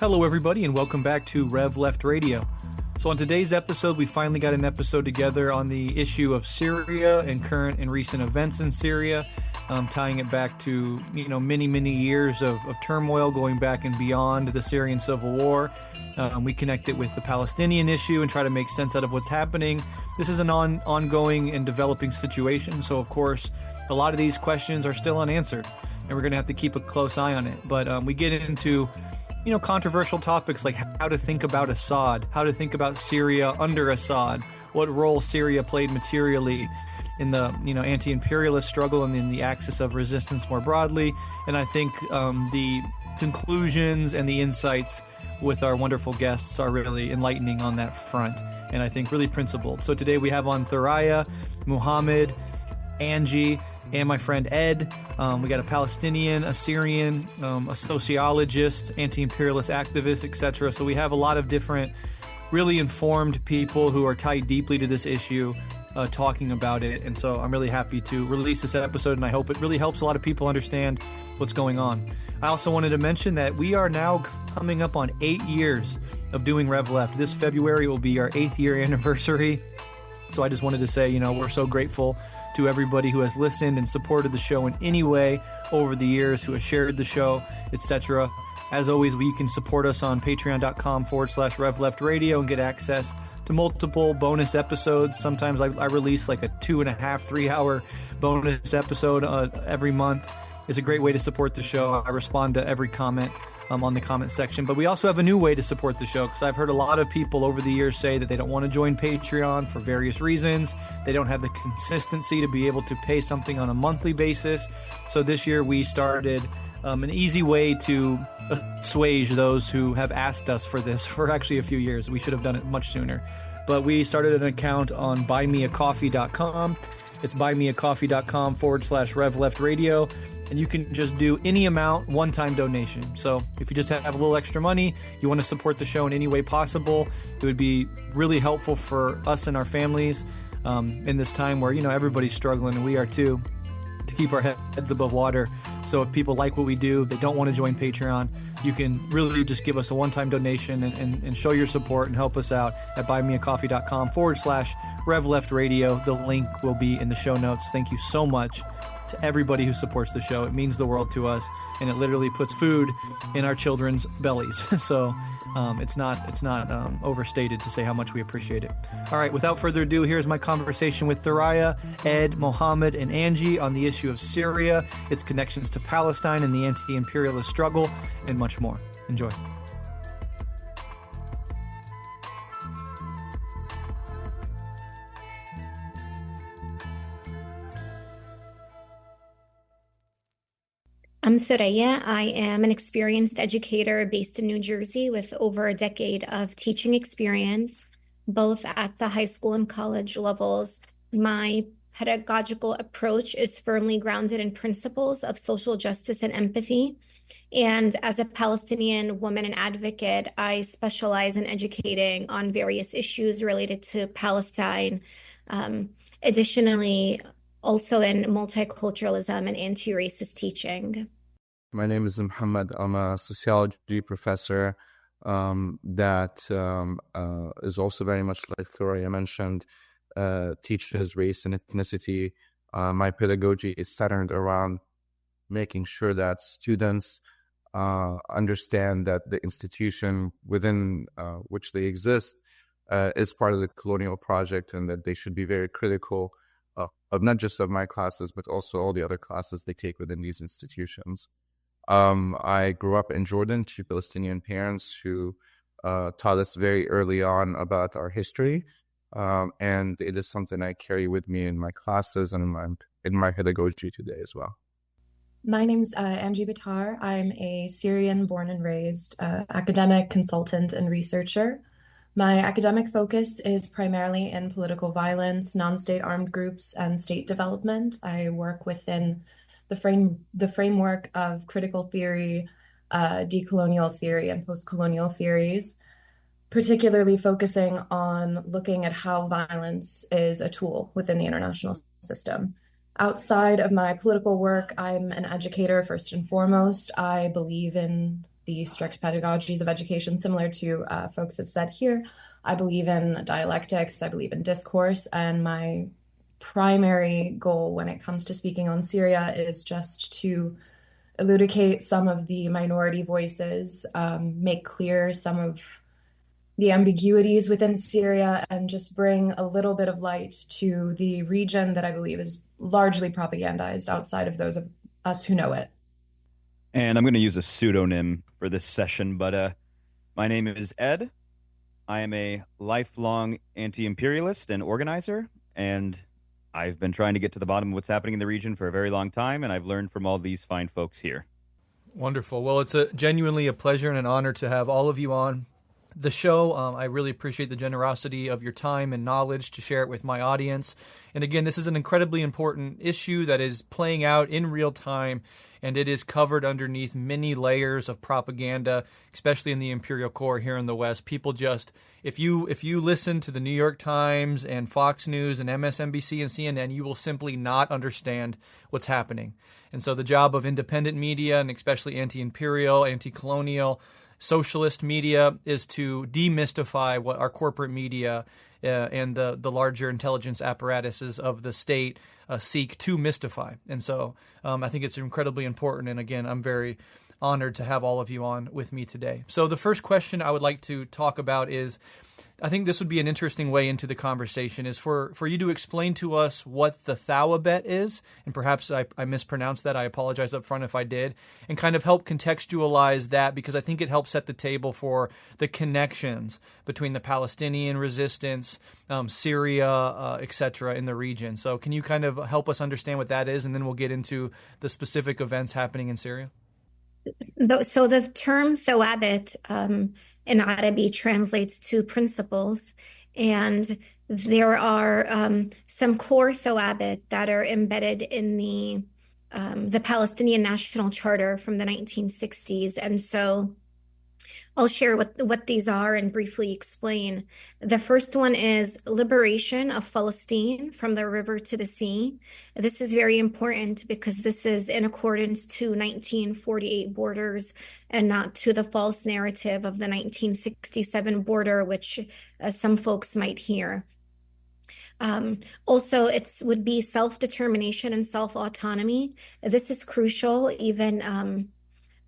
Hello, everybody, and welcome back to Rev Left Radio. So on today's episode, we finally got an episode together on the issue of Syria and current and recent events in Syria, tying it back to, many years of turmoil going back and beyond the Syrian civil war. We connect it with the Palestinian issue and try to make sense out of what's happening. This is an ongoing and developing situation, so of course, a lot of these questions are still unanswered, and we're going to have to keep a close eye on it. But we get into controversial topics like how to think about Assad, how to think about Syria under Assad, what role Syria played materially in the anti-imperialist struggle and in the axis of resistance more broadly. And I think the conclusions and the insights with our wonderful guests are really enlightening on that front, and I think really principled. So today we have on Thuraya, Mohammad, Angie, and my friend Ed. We got a Palestinian, a Syrian, a sociologist, anti-imperialist activist, etc. So we have a lot of different, really informed people who are tied deeply to this issue, talking about it. And so I'm really happy to release this episode, and I hope it really helps a lot of people understand what's going on. I also wanted to mention that we are now coming up on 8 years of doing Rev Left. This February will be our 8th year anniversary. So I just wanted to say, we're so grateful to everybody who has listened and supported the show in any way over the years, who has shared the show, etc. As always, you can support us on patreon.com/RevLeftRadio and get access to multiple bonus episodes. Sometimes I release like a 2.5-3 hour bonus episode every month. It's a great way to support the show. I respond to every comment on the comment section. But we also have a new way to support the show, because I've heard a lot of people over the years say that they don't want to join Patreon for various reasons. They don't have the consistency to be able to pay something on a monthly basis. So this year we started an easy way to assuage those who have asked us for this for actually a few years. We should have done it much sooner. But we started an account on buymeacoffee.com. It's buymeacoffee.com/RevLeftRadio. And you can just do any amount, one-time donation. So if you just have a little extra money, you want to support the show in any way possible, it would be really helpful for us and our families in this time where, everybody's struggling, and we are too, to keep our heads above water. So if people like what we do, they don't want to join Patreon, you can really just give us a one-time donation and show your support and help us out at buymeacoffee.com/RevLeftRadio. The link will be in the show notes. Thank you so much to everybody who supports the show. It means the world to us, and it literally puts food in our children's bellies. So it's not overstated to say how much we appreciate it. All right, without further ado, here's my conversation with Thuraya, Ed, Mohammad, and Angie on the issue of Syria, its connections to Palestine and the anti-imperialist struggle, and much more. Enjoy. I'm Thuraya. I am an experienced educator based in New Jersey with over a decade of teaching experience, both at the high school and college levels. My pedagogical approach is firmly grounded in principles of social justice and empathy. And as a Palestinian woman and advocate, I specialize in educating on various issues related to Palestine. Additionally, also in multiculturalism and anti-racist teaching. My name is Mohammad. I'm a sociology professor that is also very much like Thuraya mentioned, teaches race and ethnicity. My pedagogy is centered around making sure that students understand that the institution within which they exist is part of the colonial project, and that they should be very critical of not just of my classes, but also all the other classes they take within these institutions. I grew up in Jordan to Palestinian parents who taught us very early on about our history, and it is something I carry with me in my classes and in my pedagogy today as well. My name's Angie. I'm a Syrian born and raised academic, consultant, and researcher. My academic focus is primarily in political violence, non-state armed groups, and state development. I work within the framework of critical theory, decolonial theory, and post-colonial theories, particularly focusing on looking at how violence is a tool within the international system. Outside of my political work, I'm an educator first and foremost. I believe in the strict pedagogies of education, similar to folks have said here. I believe in dialectics, I believe in discourse, and my primary goal when it comes to speaking on Syria is just to elucidate some of the minority voices, make clear some of the ambiguities within Syria, and just bring a little bit of light to the region that I believe is largely propagandized outside of those of us who know it. And I'm going to use a pseudonym for this session, but my name is Ed. I am a lifelong anti-imperialist and organizer, and I've been trying to get to the bottom of what's happening in the region for a very long time, and I've learned from all these fine folks here. Wonderful. Well, it's genuinely a pleasure and an honor to have all of you on the show. I really appreciate the generosity of your time and knowledge to share it with my audience. And again, this is an incredibly important issue that is playing out in real time, and it is covered underneath many layers of propaganda, especially in the imperial core here in the West. People just, if you listen to the New York Times and Fox News and MSNBC and CNN, you will simply not understand what's happening. And so the job of independent media, and especially anti-imperial, anti-colonial, socialist media, is to demystify what our corporate media and the larger intelligence apparatuses of the state seek to mystify. And so I think it's incredibly important. And again, I'm very honored to have all of you on with me today. So the first question I would like to talk about is, I think this would be an interesting way into the conversation, is for you to explain to us what the thaabet is, and perhaps I mispronounced that. I apologize up front if I did, and kind of help contextualize that, because I think it helps set the table for the connections between the Palestinian resistance, Syria, etc. in the region. So can you kind of help us understand what that is, and then we'll get into the specific events happening in Syria? So the term thaabet in Arabic translates to principles, and there are some core thaabet that are embedded in the Palestinian National Charter from the 1960s. And so I'll share what these are and briefly explain. The first one is liberation of Palestine from the river to the sea. This is very important because this is in accordance to 1948 borders and not to the false narrative of the 1967 border, which some folks might hear. Also, it would be self-determination and self-autonomy. This is crucial, even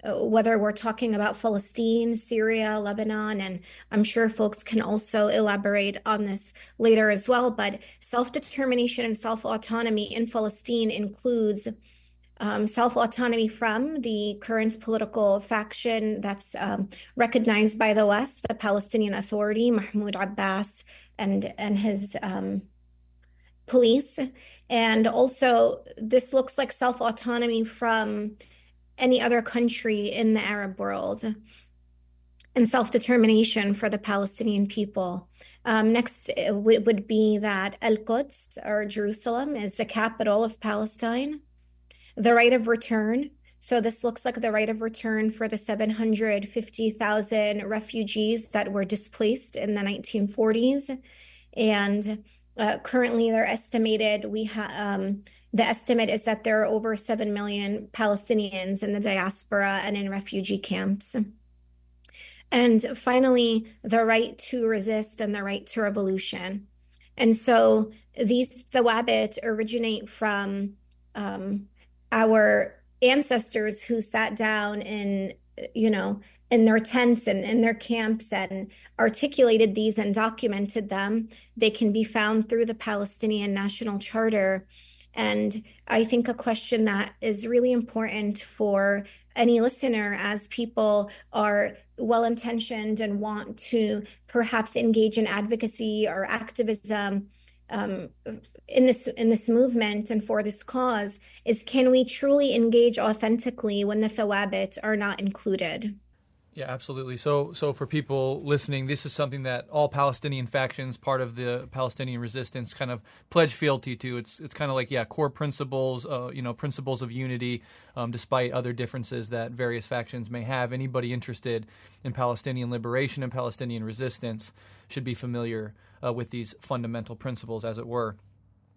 whether we're talking about Palestine, Syria, Lebanon, and I'm sure folks can also elaborate on this later as well, but self-determination and self-autonomy in Palestine includes self-autonomy from the current political faction that's recognized by the West, the Palestinian Authority, Mahmoud Abbas and his police. And also, this looks like self-autonomy from any other country in the Arab world, and self-determination for the Palestinian people. Next would be that Al-Quds, or Jerusalem, is the capital of Palestine. The right of return. So this looks like the right of return for the 750,000 refugees that were displaced in the 1940s. And currently they're estimated, the estimate is that there are over 7 million Palestinians in the diaspora and in refugee camps. And finally, the right to resist and the right to revolution. And so these thaabet originate from our ancestors who sat down in their tents and in their camps and articulated these and documented them. They can be found through the Palestinian National Charter. And I think a question that is really important for any listener, as people are well-intentioned and want to perhaps engage in advocacy or activism in this movement and for this cause, is can we truly engage authentically when the thaabet are not included? Yeah, absolutely. So for people listening, this is something that all Palestinian factions, part of the Palestinian resistance, kind of pledge fealty to. It's kind of like, core principles, principles of unity, despite other differences that various factions may have. Anybody interested in Palestinian liberation and Palestinian resistance should be familiar with these fundamental principles, as it were.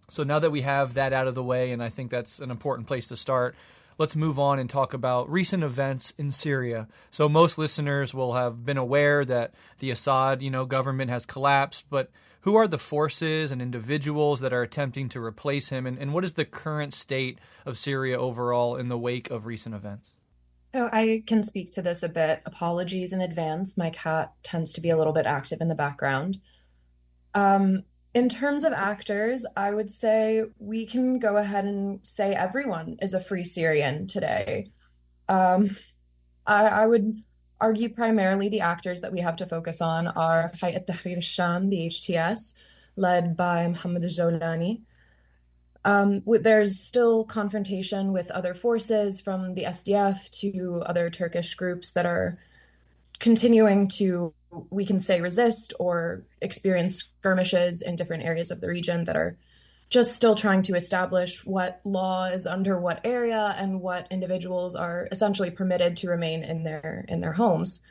So now that we have that out of the way, and I think that's an important place to start, let's move on and talk about recent events in Syria. So most listeners will have been aware that the Assad, government has collapsed, but who are the forces and individuals that are attempting to replace him, and what is the current state of Syria overall in the wake of recent events? So I can speak to this a bit. Apologies in advance. My cat tends to be a little bit active in the background. In terms of actors, I would say we can go ahead and say everyone is a free Syrian today. I would argue primarily the actors that we have to focus on are Hayat Tahrir al-Sham, the HTS, led by Mohammad al-Jawlani. There's still confrontation with other forces from the SDF to other Turkish groups that are continuing to, we can say, resist or experience skirmishes in different areas of the region that are just still trying to establish what law is under what area and what individuals are essentially permitted to remain in their homes.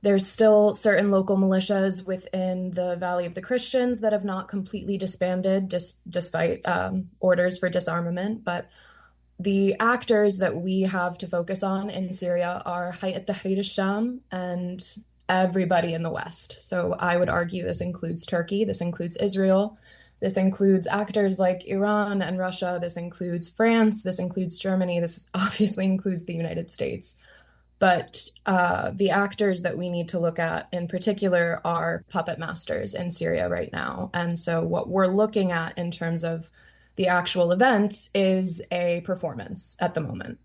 There's still certain local militias within the Valley of the Christians that have not completely disbanded despite orders for disarmament, but the actors that we have to focus on in Syria are Hayat Tahrir al-Sham and everybody in the West. So I would argue this includes Turkey, this includes Israel, this includes actors like Iran and Russia, this includes France, this includes Germany, this obviously includes the United States. But the actors that we need to look at in particular are puppet masters in Syria right now. And so what we're looking at in terms of the actual events is a performance at the moment.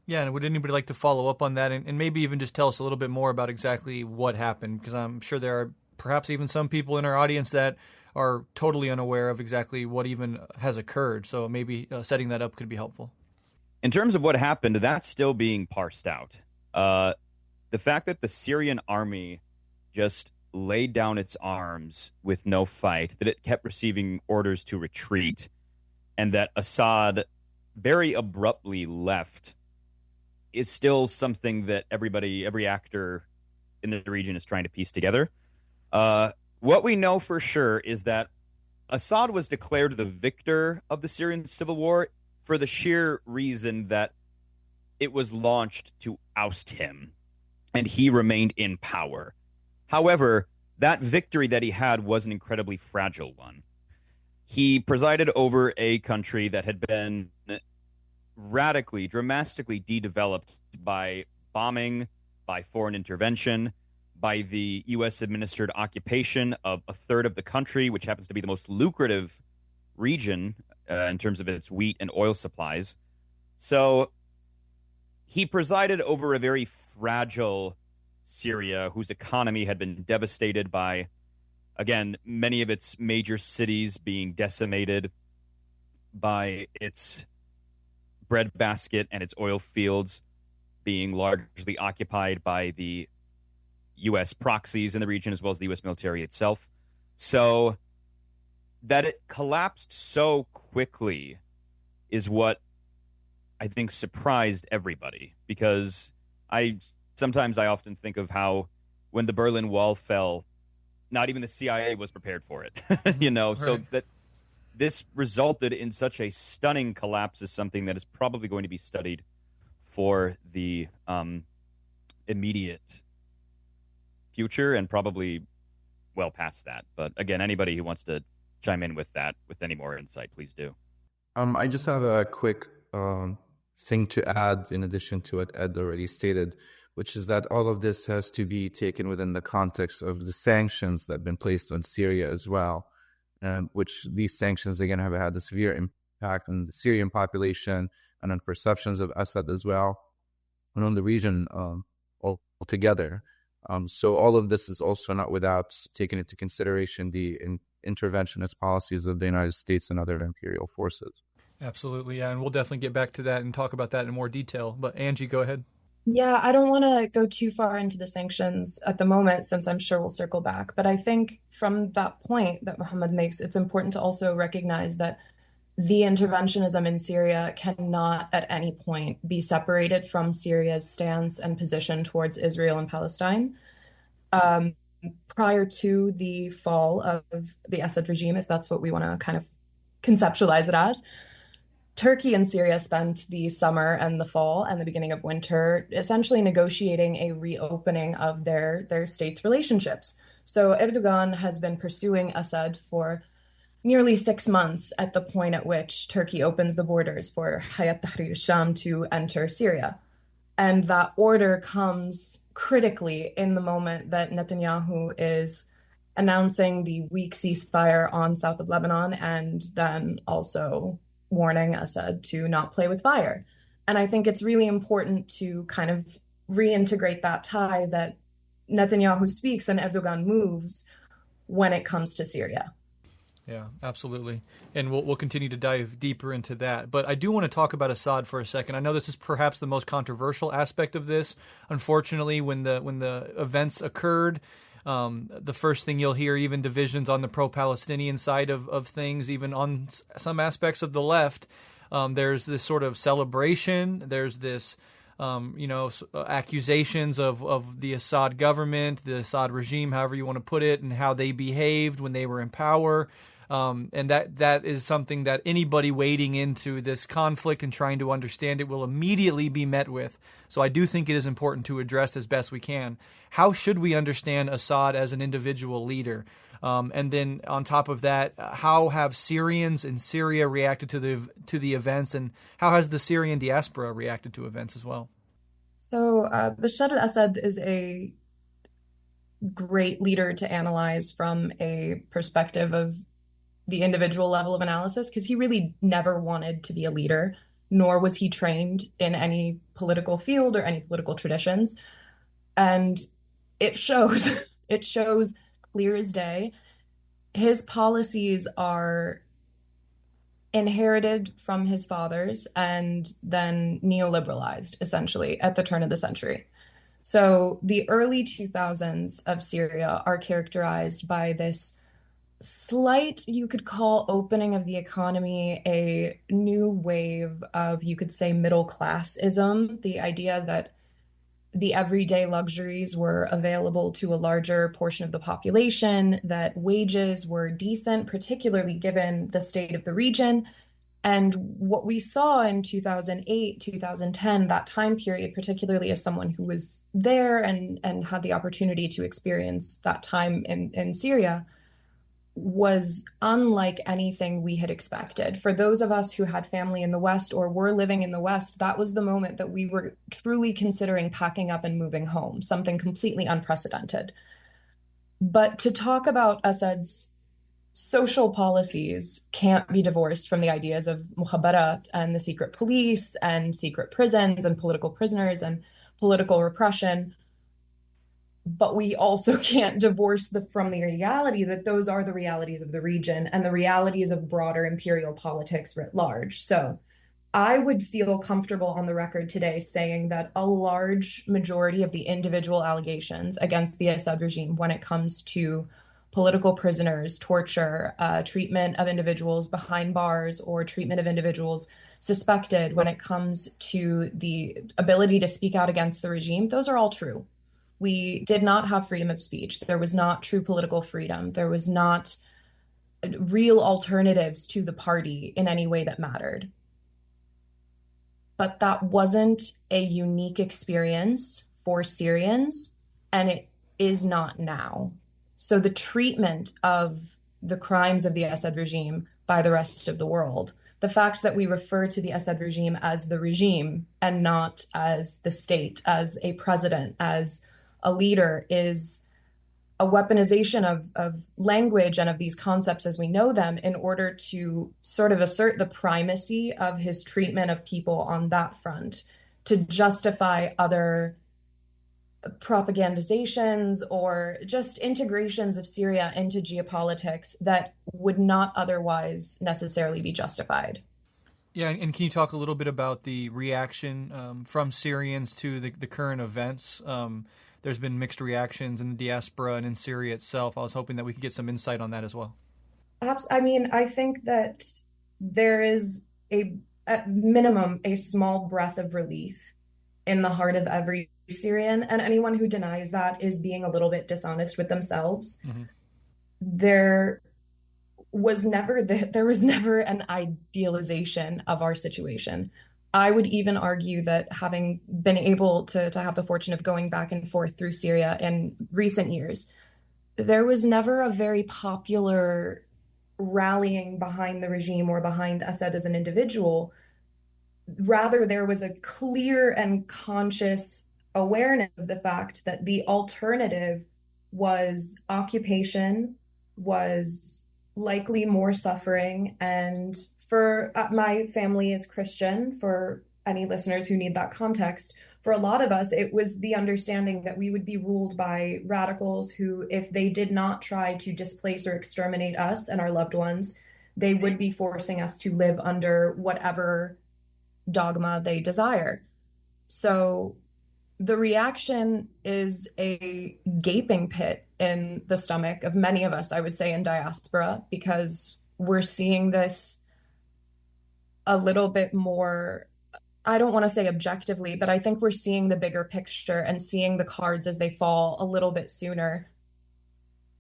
Yeah, and would anybody like to follow up on that and maybe even just tell us a little bit more about exactly what happened? Because I'm sure there are perhaps even some people in our audience that are totally unaware of exactly what even has occurred. So maybe setting that up could be helpful. In terms of what happened, that's still being parsed out. The fact that the Syrian army just laid down its arms with no fight, that it kept receiving orders to retreat, and that Assad very abruptly left is still something that every actor in the region is trying to piece together. What we know for sure is that Assad was declared the victor of the Syrian civil war for the sheer reason that it was launched to oust him, and he remained in power. However, that victory that he had was an incredibly fragile one. He presided over a country that had been radically, dramatically de-developed by bombing, by foreign intervention, by the U.S.-administered occupation of a third of the country, which happens to be the most lucrative region in terms of its wheat and oil supplies. So he presided over a very fragile Syria, whose economy had been devastated by, again, many of its major cities being decimated, by its breadbasket and its oil fields being largely occupied by the U.S. proxies in the region, as well as the U.S. military itself. So that it collapsed so quickly is what I think surprised everybody, because I often think of how when the Berlin Wall fell, not even the CIA was prepared for it, right. So that this resulted in such a stunning collapse is something that is probably going to be studied for the immediate future and probably well past that. But again, anybody who wants to chime in with that, with any more insight, please do. I just have a quick thing to add in addition to what Ed already stated, which is that all of this has to be taken within the context of the sanctions that have been placed on Syria as well, which these sanctions, again, have had a severe impact on the Syrian population and on perceptions of Assad as well, and on the region altogether. So all of this is also not without taking into consideration the interventionist policies of the United States and other imperial forces. Absolutely, yeah, and we'll definitely get back to that and talk about that in more detail. But Angie, go ahead. Yeah, I don't want to go too far into the sanctions at the moment, since I'm sure we'll circle back. But I think from that point that Mohammad makes, it's important to also recognize that the interventionism in Syria cannot at any point be separated from Syria's stance and position towards Israel and Palestine. Prior to the fall of the Assad regime, if that's what we want to kind of conceptualize it as, Turkey and Syria spent the summer and the fall and the beginning of winter essentially negotiating a reopening of their states' relationships. So Erdogan has been pursuing Assad for nearly 6 months at the point at which Turkey opens the borders for Hayat Tahrir al-Sham to enter Syria. And that order comes critically in the moment that Netanyahu is announcing the week ceasefire on south of Lebanon and then also warning Assad to not play with fire. And I think it's really important to kind of reintegrate that tie that Netanyahu speaks and Erdogan moves when it comes to Syria. Yeah, absolutely. And we'll continue to dive deeper into that. But I do want to talk about Assad for a second. I know this is perhaps the most controversial aspect of this. Unfortunately, when the events occurred, the first thing you'll hear, even divisions on the pro-Palestinian side of things, even on some aspects of the left, there's this sort of celebration. There's this accusations of the Assad government, the Assad regime, however you want to put it, and how they behaved when they were in power. And that is something that anybody wading into this conflict and trying to understand it will immediately be met with. So I do think it is important to address as best we can. How should we understand Assad as an individual leader? And then on top of that, how have Syrians in Syria reacted to the events, and how has the Syrian diaspora reacted to events as well? So Bashar al-Assad is a great leader to analyze from a perspective of the individual level of analysis, because he really never wanted to be a leader, nor was he trained in any political field or any political traditions. And it shows, it shows clear as day. His policies are inherited from his fathers and then neoliberalized, essentially, at the turn of the century. So the early 2000s of Syria are characterized by this slight, you could call, opening of the economy, a new wave of, you could say, middle classism, the idea that the everyday luxuries were available to a larger portion of the population, that wages were decent, particularly given the state of the region. And what we saw in 2008, 2010, that time period, particularly as someone who was there and had the opportunity to experience that time in Syria, was unlike anything we had expected. For those of us who had family in the West or were living in the West, that was the moment that we were truly considering packing up and moving home, something completely unprecedented. But to talk about Assad's social policies can't be divorced from the ideas of mukhabarat and the secret police and secret prisons and political prisoners and political repression. But we also can't divorce from the reality that those are the realities of the region and the realities of broader imperial politics writ large. So I would feel comfortable on the record today saying that a large majority of the individual allegations against the Assad regime when it comes to political prisoners, torture, treatment of individuals behind bars, or treatment of individuals suspected when it comes to the ability to speak out against the regime, those are all true. We did not have freedom of speech. There was not true political freedom. There was not real alternatives to the party in any way that mattered. But that wasn't a unique experience for Syrians, and it is not now. So the treatment of the crimes of the Assad regime by the rest of the world, the fact that we refer to the Assad regime as the regime and not as the state, as a president, as a leader, is a weaponization of language and of these concepts as we know them in order to sort of assert the primacy of his treatment of people on that front, to justify other propagandizations or just integrations of Syria into geopolitics that would not otherwise necessarily be justified. Yeah, and can you talk a little bit about the reaction from Syrians to the current events? There's been mixed reactions in the diaspora and in Syria itself. I was hoping that we could get some insight on that as well. I mean, I think that there is at minimum, a small breath of relief in the heart of every Syrian, and anyone who denies that is being a little bit dishonest with themselves. Mm-hmm. there was never an idealization of our situation. I would even argue that having been able to have the fortune of going back and forth through Syria in recent years, there was never a very popular rallying behind the regime or behind Assad as an individual. Rather, there was a clear and conscious awareness of the fact that the alternative was occupation, was likely more suffering. And for my family is Christian, for any listeners who need that context, for a lot of us, it was the understanding that we would be ruled by radicals who, if they did not try to displace or exterminate us and our loved ones, they would be forcing us to live under whatever dogma they desire. So the reaction is a gaping pit in the stomach of many of us, I would say, in diaspora, because we're seeing this a little bit more, I don't want to say objectively, but I think we're seeing the bigger picture and seeing the cards as they fall a little bit sooner.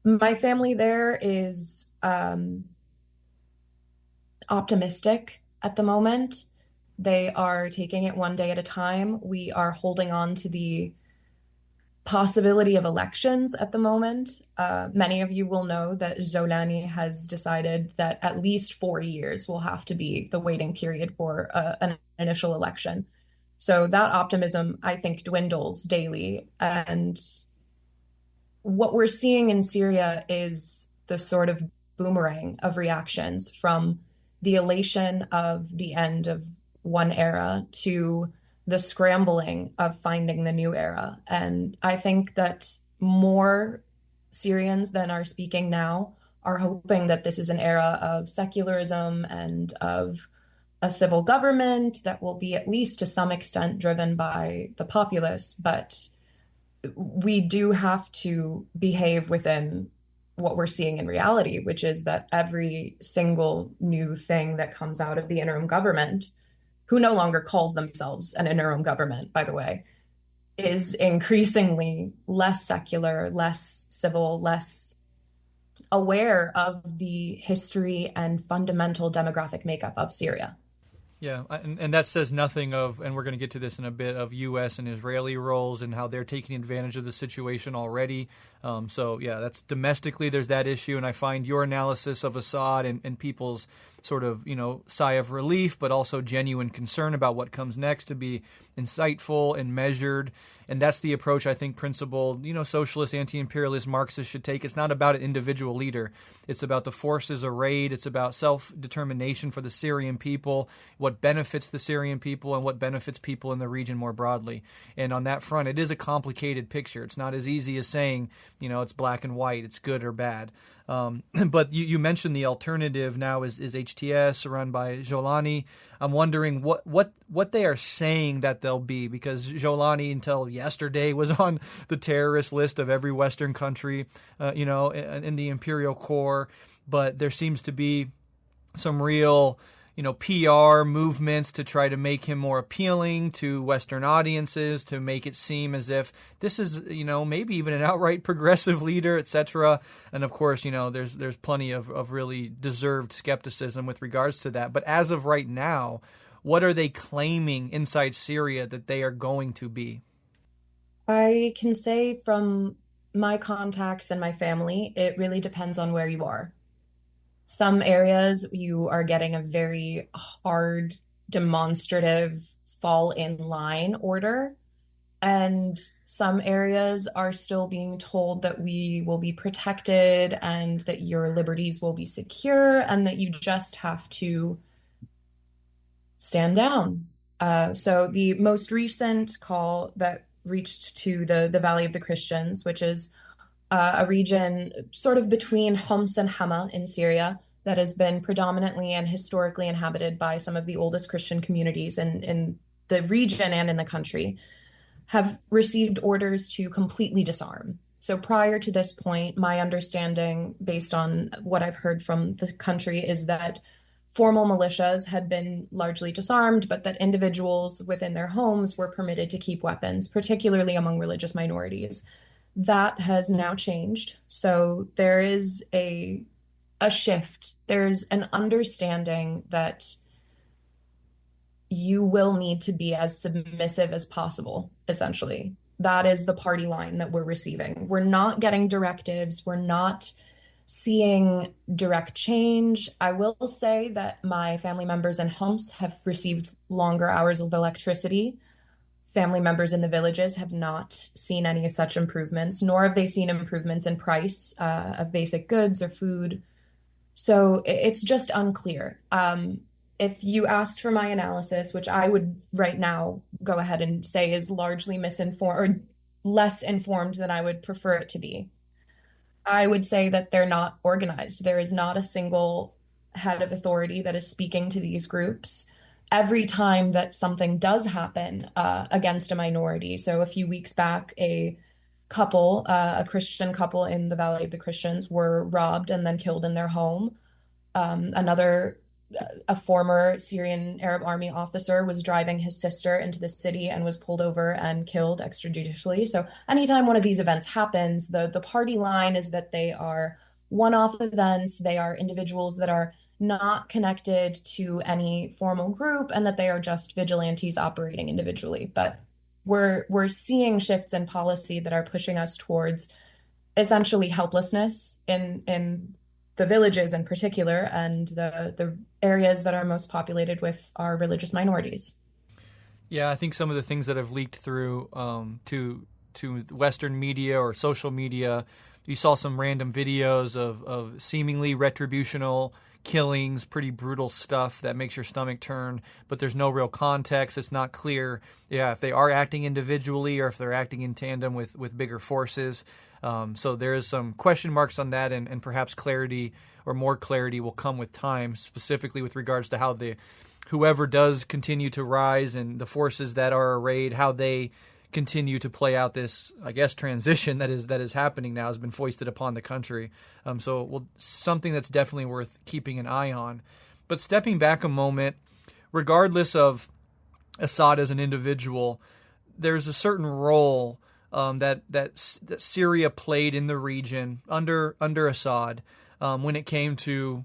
My family there is optimistic at the moment. They are taking it one day at a time. We are holding on to the possibility of elections at the moment. Many of you will know that Jolani has decided that at least 4 years will have to be the waiting period for an initial election. So that optimism, I think, dwindles daily. And what we're seeing in Syria is the sort of boomerang of reactions from the elation of the end of one era to the scrambling of finding the new era. And I think that more Syrians than are speaking now are hoping that this is an era of secularism and of a civil government that will be at least to some extent driven by the populace. But we do have to behave within what we're seeing in reality, which is that every single new thing that comes out of the interim government, who no longer calls themselves an interim government, by the way, is increasingly less secular, less civil, less aware of the history and fundamental demographic makeup of Syria. Yeah, and that says nothing of, and we're going to get to this in a bit, of U.S. and Israeli roles and how they're taking advantage of the situation already. So, yeah, that's domestically, there's that issue, and I find your analysis of Assad and people's sort of, sigh of relief, but also genuine concern about what comes next to be insightful and measured. And that's the approach I think principled, socialist, anti-imperialist, Marxists should take. It's not about an individual leader. It's about the forces arrayed. It's about self-determination for the Syrian people, what benefits the Syrian people and what benefits people in the region more broadly. And on that front, it is a complicated picture. It's not as easy as saying, it's black and white, it's good or bad. But you mentioned the alternative now is HTS run by Jolani. I'm wondering what they are saying that they'll be, because Jolani until yesterday was on the terrorist list of every Western country, in the imperial core. But there seems to be some real PR movements to try to make him more appealing to Western audiences, to make it seem as if this is, maybe even an outright progressive leader, etc. And of course, there's plenty of really deserved skepticism with regards to that. But as of right now, what are they claiming inside Syria that they are going to be? I can say from my contacts and my family, it really depends on where you are. Some areas you are getting a very hard, demonstrative fall in line order. And some areas are still being told that we will be protected and that your liberties will be secure and that you just have to stand down. So the most recent call that reached to the Valley of the Christians, which is a region sort of between Homs and Hama in Syria that has been predominantly and historically inhabited by some of the oldest Christian communities in the region and in the country, have received orders to completely disarm. So prior to this point, my understanding, based on what I've heard from the country, is that formal militias had been largely disarmed, but that individuals within their homes were permitted to keep weapons, particularly among religious minorities. That has now changed. So there is a a shift. There's an understanding that you will need to be as submissive as possible, essentially. That is the party line that we're receiving. We're not getting directives. We're not seeing direct change. I will say that my family members in Homs have received longer hours of electricity. Family members in the villages have not seen any such improvements, nor have they seen improvements in price of basic goods or food. So it's just unclear. If you asked for my analysis, which I would right now go ahead and say is largely misinformed or less informed than I would prefer it to be, I would say that they're not organized. There is not a single head of authority that is speaking to these groups. Every time that something does happen against a minority, so a few weeks back, a couple, a Christian couple in the Valley of the Christians, were robbed and then killed in their home. A former Syrian Arab army officer was driving his sister into the city and was pulled over and killed extrajudicially. So anytime one of these events happens, the party line is that they are one-off events, they are individuals that are not connected to any formal group, and that they are just vigilantes operating individually. But we're seeing shifts in policy that are pushing us towards essentially helplessness in the villages in particular, and the areas that are most populated with our religious minorities. Yeah, I think some of the things that have leaked through to Western media or social media, you saw some random videos of seemingly retributional killings, pretty brutal stuff that makes your stomach turn, but there's no real context. It's not clear, if they are acting individually or if they're acting in tandem with bigger forces. So there is some question marks on that, and perhaps clarity or more clarity will come with time, specifically with regards to how whoever does continue to rise and the forces that are arrayed, how they continue to play out this, I guess, transition that is happening now, has been foisted upon the country. Something that's definitely worth keeping an eye on. But stepping back a moment, regardless of Assad as an individual, there's a certain role that Syria played in the region under Assad when it came to,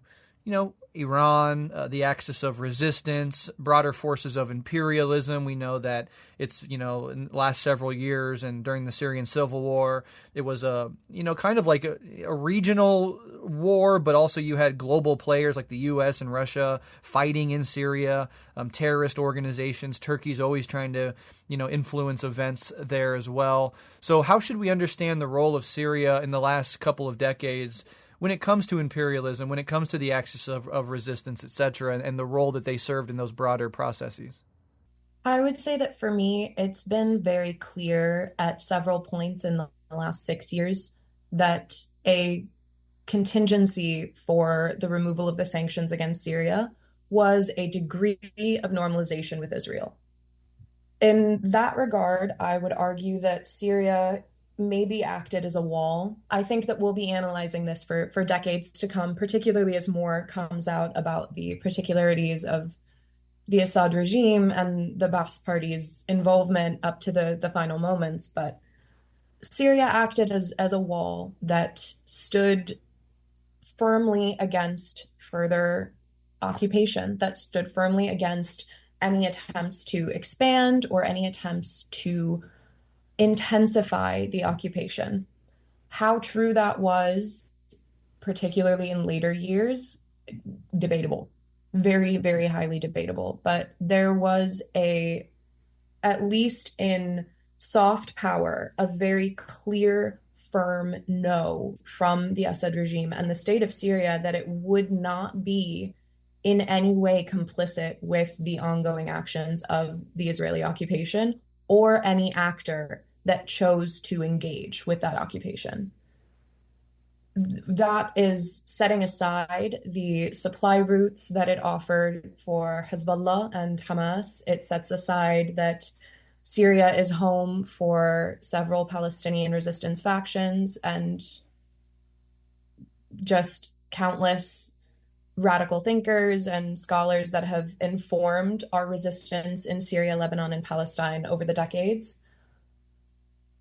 Iran, the axis of resistance, broader forces of imperialism. We know that it's, in the last several years and during the Syrian civil war, it was kind of like a regional war, but also you had global players like the U.S. and Russia fighting in Syria, terrorist organizations. Turkey's always trying to, influence events there as well. So how should we understand the role of Syria in the last couple of decades when it comes to imperialism, when it comes to the axis of resistance, et cetera, and the role that they served in those broader processes? I would say that for me, it's been very clear at several points in the last 6 years that a contingency for the removal of the sanctions against Syria was a degree of normalization with Israel. In that regard, I would argue that Syria maybe acted as a wall. I think that we'll be analyzing this for decades to come, particularly as more comes out about the particularities of the Assad regime and the Ba'ath Party's involvement up to the final moments. But Syria acted as a wall that stood firmly against further occupation, that stood firmly against any attempts to expand or any attempts to intensify the occupation. How true that was, particularly in later years, debatable. Very, very highly debatable. But there was at least in soft power, a very clear, firm no from the Assad regime and the state of Syria that it would not be in any way complicit with the ongoing actions of the Israeli occupation or any actor that chose to engage with that occupation. That is setting aside the supply routes that it offered for Hezbollah and Hamas. It sets aside that Syria is home for several Palestinian resistance factions and just countless radical thinkers and scholars that have informed our resistance in Syria, Lebanon, and Palestine over the decades.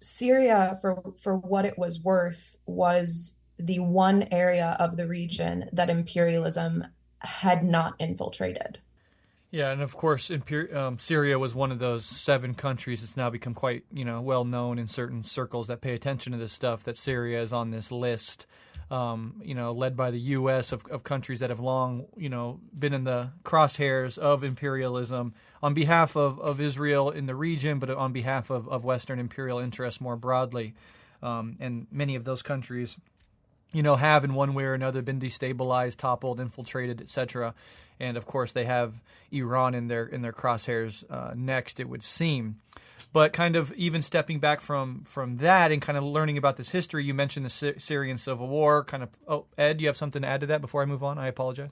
Syria, for what it was worth, was the one area of the region that imperialism had not infiltrated. Yeah, and of course, Syria was one of those 7 countries. It's now become quite, well known in certain circles that pay attention to this stuff, that Syria is on this list, led by the U.S. of countries that have long, been in the crosshairs of imperialism on behalf of Israel in the region, but on behalf of Western imperial interests more broadly. And many of those countries, have in one way or another been destabilized, toppled, infiltrated, etc. And of course, they have Iran in their crosshairs next, it would seem. But kind of even stepping back from that and kind of learning about this history, you mentioned the Syrian civil war. Ed, you have something to add to that before I move on? I apologize.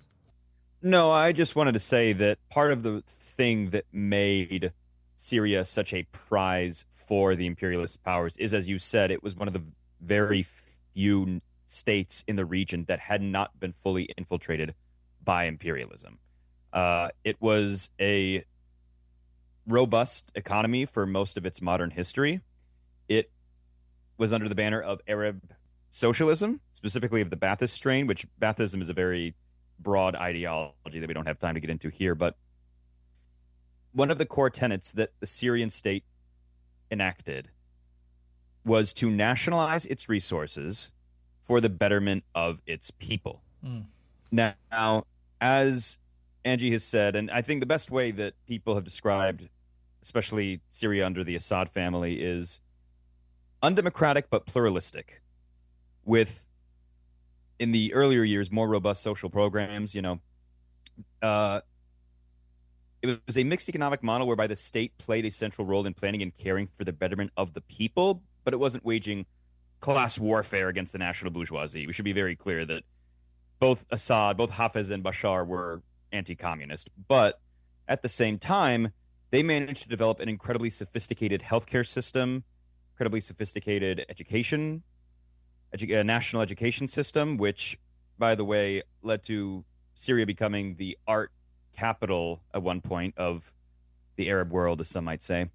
No, I just wanted to say that part of the thing that made Syria such a prize for the imperialist powers is, as you said, it was one of the very few states in the region that had not been fully infiltrated by imperialism. It was a robust economy for most of its modern history. It was under the banner of Arab socialism, specifically of the Ba'athist strain, which Ba'athism is a very broad ideology that we don't have time to get into here. But one of the core tenets that the Syrian state enacted was to nationalize its resources for the betterment of its people. Now, as Angie has said, and I think the best way that people have described, especially Syria under the Assad family, is undemocratic but pluralistic, with, in the earlier years, more robust social programs. It was a mixed economic model whereby the state played a central role in planning and caring for the betterment of the people, but it wasn't waging class warfare against the national bourgeoisie. We should be very clear that both Hafez and Bashar were anti-communist, but at the same time, they managed to develop an incredibly sophisticated healthcare system, incredibly sophisticated national education system, which, by the way, led to Syria becoming the art capital at one point of the Arab world, as some might say.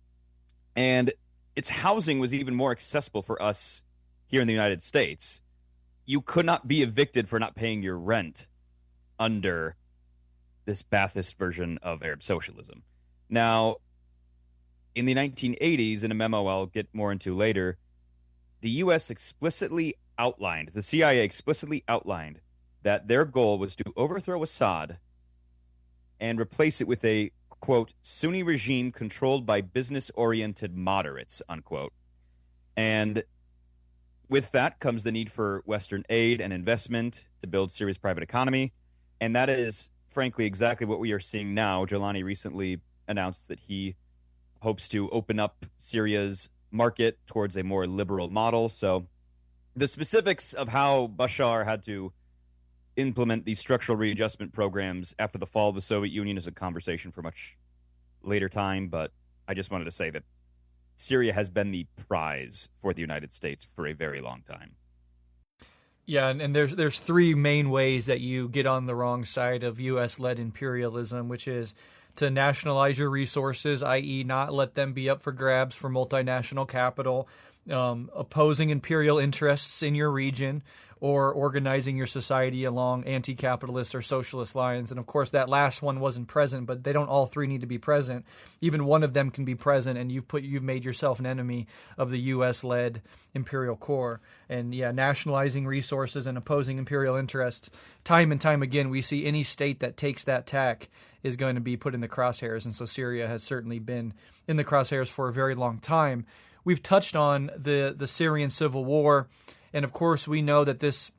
And its housing was even more accessible for us here in the United States. You could not be evicted for not paying your rent under this Ba'athist version of Arab socialism. Now, in the 1980s, in a memo I'll get more into later, the U.S. the CIA explicitly outlined that their goal was to overthrow Assad and replace it with a, quote, Sunni regime controlled by business-oriented moderates, unquote. And with that comes the need for Western aid and investment to build Syria's private economy. And that is, frankly, exactly what we are seeing now. Jelani recently announced that he hopes to open up Syria's market towards a more liberal model. So the specifics of how Bashar had to implement these structural readjustment programs after the fall of the Soviet Union is a conversation for much later time. But I just wanted to say that Syria has been the prize for the United States for a very long time. Yeah, and there's 3 main ways that you get on the wrong side of U.S.-led imperialism, which is to nationalize your resources, i.e. not let them be up for grabs for multinational capital, opposing imperial interests in your region, or organizing your society along anti-capitalist or socialist lines. And of course, that last one wasn't present, but they don't all 3 need to be present. Even one of them can be present, and you've made yourself an enemy of the U.S.-led imperial core. And yeah, nationalizing resources and opposing imperial interests. Time and time again, we see any state that takes that tack is going to be put in the crosshairs. And so Syria has certainly been in the crosshairs for a very long time. We've touched on the Syrian civil war. And of course, we know that this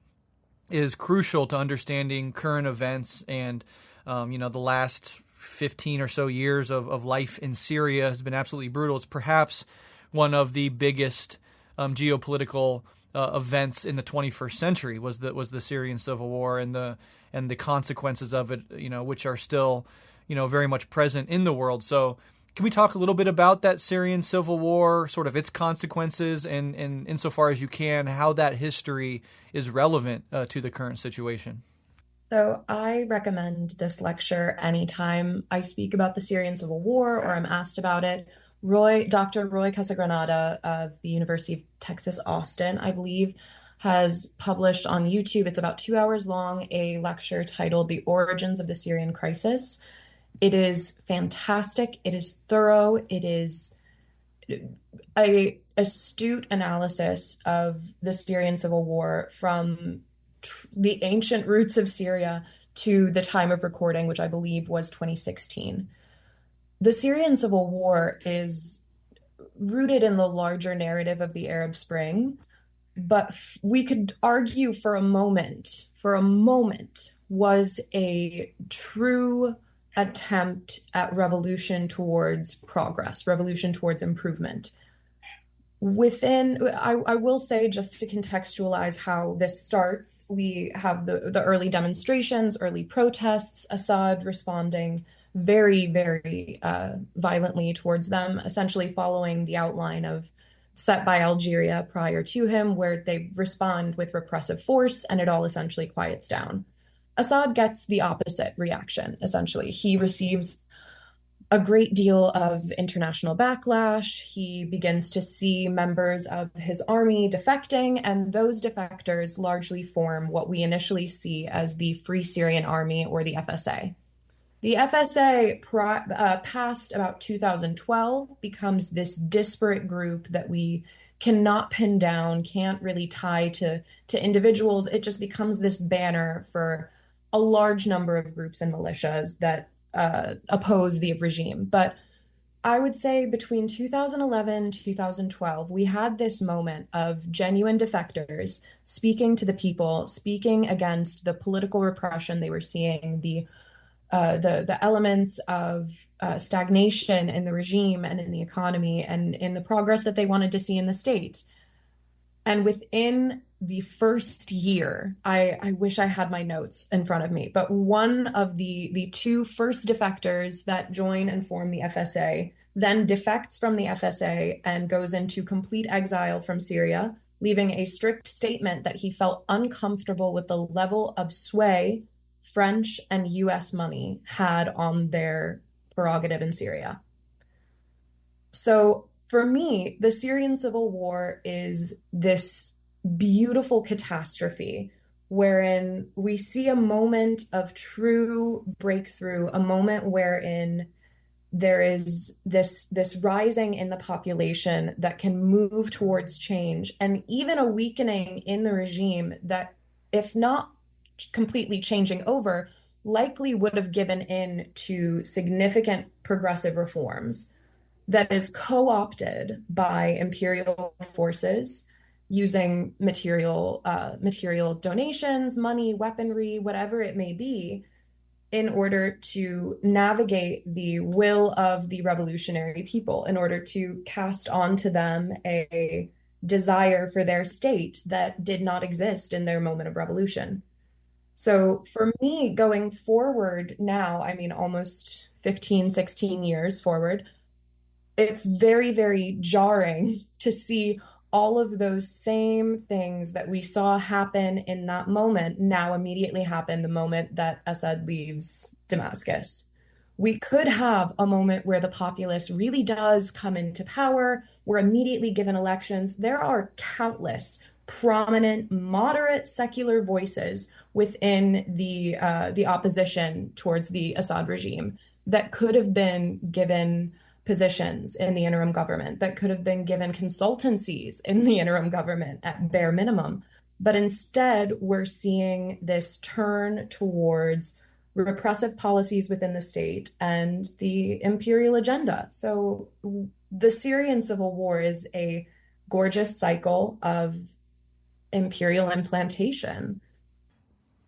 is crucial to understanding current events and, the last 15 or so years of life in Syria has been absolutely brutal. It's perhaps one of the biggest geopolitical events in the 21st century was the Syrian civil war and the consequences of it, which are still, very much present in the world. So can we talk a little bit about that Syrian civil war, sort of its consequences, and insofar as you can, how that history is relevant to the current situation? So I recommend this lecture anytime I speak about the Syrian civil war or I'm asked about it. Dr. Roy Casagranada of the University of Texas, Austin, I believe, has published on YouTube, it's about 2 hours long, a lecture titled The Origins of the Syrian Crisis. It is fantastic. It is thorough. It is a astute analysis of the Syrian civil war from the ancient roots of Syria to the time of recording, which I believe was 2016. The Syrian civil war is rooted in the larger narrative of the Arab Spring, but we could argue for a moment, was a true attempt at revolution towards progress, revolution towards improvement. I will say, just to contextualize how this starts, we have the early demonstrations, early protests, Assad responding very, very violently towards them, essentially following the outline set by Algeria prior to him, where they respond with repressive force and it all essentially quiets down. Assad gets the opposite reaction, essentially. He receives a great deal of international backlash. He begins to see members of his army defecting, and those defectors largely form what we initially see as the Free Syrian Army, or the FSA. The FSA, past about 2012, becomes this disparate group that we cannot pin down, can't really tie to individuals. It just becomes this banner for a large number of groups and militias that oppose the regime. But I would say between 2011 and 2012, we had this moment of genuine defectors speaking to the people, speaking against the political repression they were seeing, the elements of stagnation in the regime and in the economy and in the progress that they wanted to see in the state. And within the first year, I wish I had my notes in front of me, but one of the two first defectors that join and form the FSA then defects from the FSA and goes into complete exile from Syria, leaving a strict statement that he felt uncomfortable with the level of sway French and US money had on their prerogative in Syria. So for me, the Syrian civil war is this beautiful catastrophe wherein we see a moment of true breakthrough, a moment wherein there is this rising in the population that can move towards change, and even a weakening in the regime that, if not completely changing over, likely would have given in to significant progressive reforms that is co-opted by imperial forces using material donations, money, weaponry, whatever it may be, in order to navigate the will of the revolutionary people, in order to cast onto them a desire for their state that did not exist in their moment of revolution. So for me, going forward now, I mean, almost 15, 16 years forward, it's very, very jarring to see all of those same things that we saw happen in that moment now immediately happen the moment that Assad leaves Damascus. We could have a moment where the populace really does come into power. We're immediately given elections. There are countless prominent, moderate secular voices within the opposition towards the Assad regime that could have been given positions in the interim government, that could have been given consultancies in the interim government at bare minimum. But instead, we're seeing this turn towards repressive policies within the state and the imperial agenda. So the Syrian civil war is a gorgeous cycle of imperial implantation.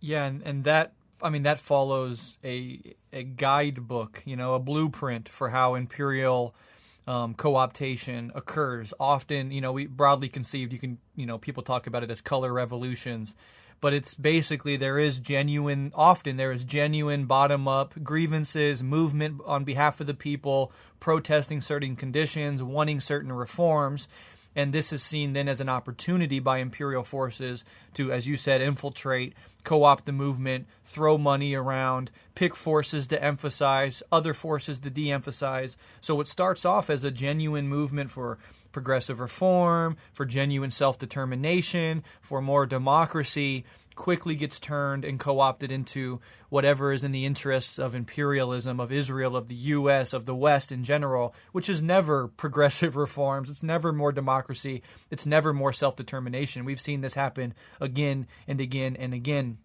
Yeah, and that, I mean, that follows a guidebook, a blueprint for how imperial co-optation occurs. Often, we broadly conceived, people talk about it as color revolutions, but it's basically there is genuine bottom-up grievances, movement on behalf of the people, protesting certain conditions, wanting certain reforms. And this is seen then as an opportunity by imperial forces to, as you said, infiltrate, co-opt the movement, throw money around, pick forces to emphasize, other forces to de-emphasize. So it starts off as a genuine movement for progressive reform, for genuine self-determination, for more democracy, quickly gets turned and co-opted into whatever is in the interests of imperialism, of Israel, of the U.S., of the West in general, which is never progressive reforms. It's never more democracy. It's never more self-determination. We've seen this happen again and again and again.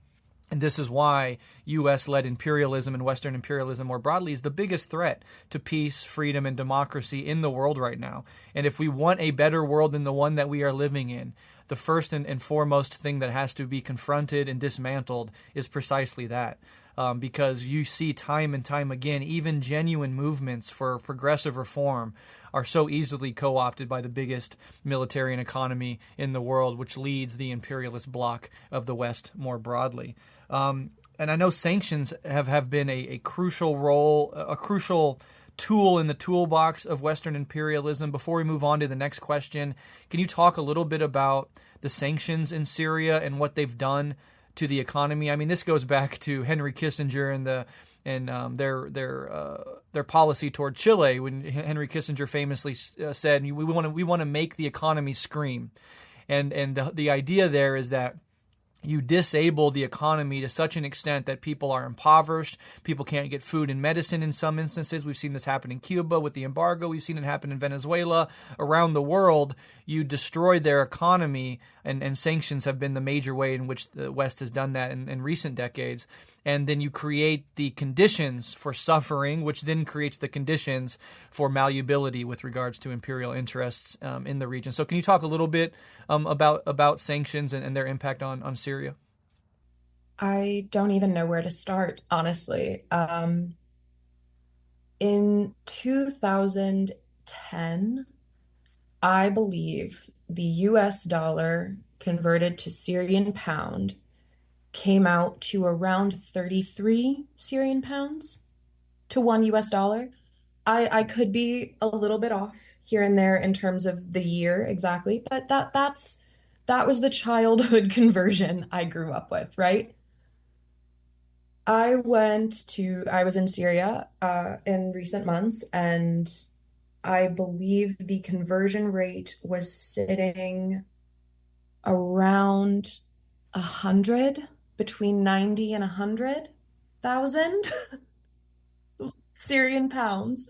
And this is why U.S.-led imperialism and Western imperialism more broadly is the biggest threat to peace, freedom, and democracy in the world right now. And if we want a better world than the one that we are living in, the first and foremost thing that has to be confronted and dismantled is precisely that. Because you see time and time again, even genuine movements for progressive reform are so easily co-opted by the biggest military and economy in the world, which leads the imperialist bloc of the West more broadly. And I know sanctions have been a crucial role, a crucial tool in the toolbox of Western imperialism. Before we move on to the next question, can you talk a little bit about the sanctions in Syria and what they've done to the economy? I mean, this goes back to Henry Kissinger and their policy toward Chile, when Henry Kissinger famously said, "We want to make the economy scream," and the idea there is that you disable the economy to such an extent that people are impoverished, people can't get food and medicine in some instances. We've seen this happen in Cuba with the embargo. We've seen it happen in Venezuela. Around the world, you destroy their economy, and sanctions have been the major way in which the West has done that in recent decades. And then you create the conditions for suffering, which then creates the conditions for malleability with regards to imperial interests in the region. So can you talk a little bit about sanctions and their impact on Syria? I don't even know where to start, honestly. In 2010, I believe the US dollar converted to Syrian pound came out to around 33 Syrian pounds to one US dollar. I could be a little bit off here and there in terms of the year exactly, but that was the childhood conversion I grew up with, right? I was in Syria in recent months, and I believe the conversion rate was sitting around 100, between 90 and 100,000 Syrian pounds.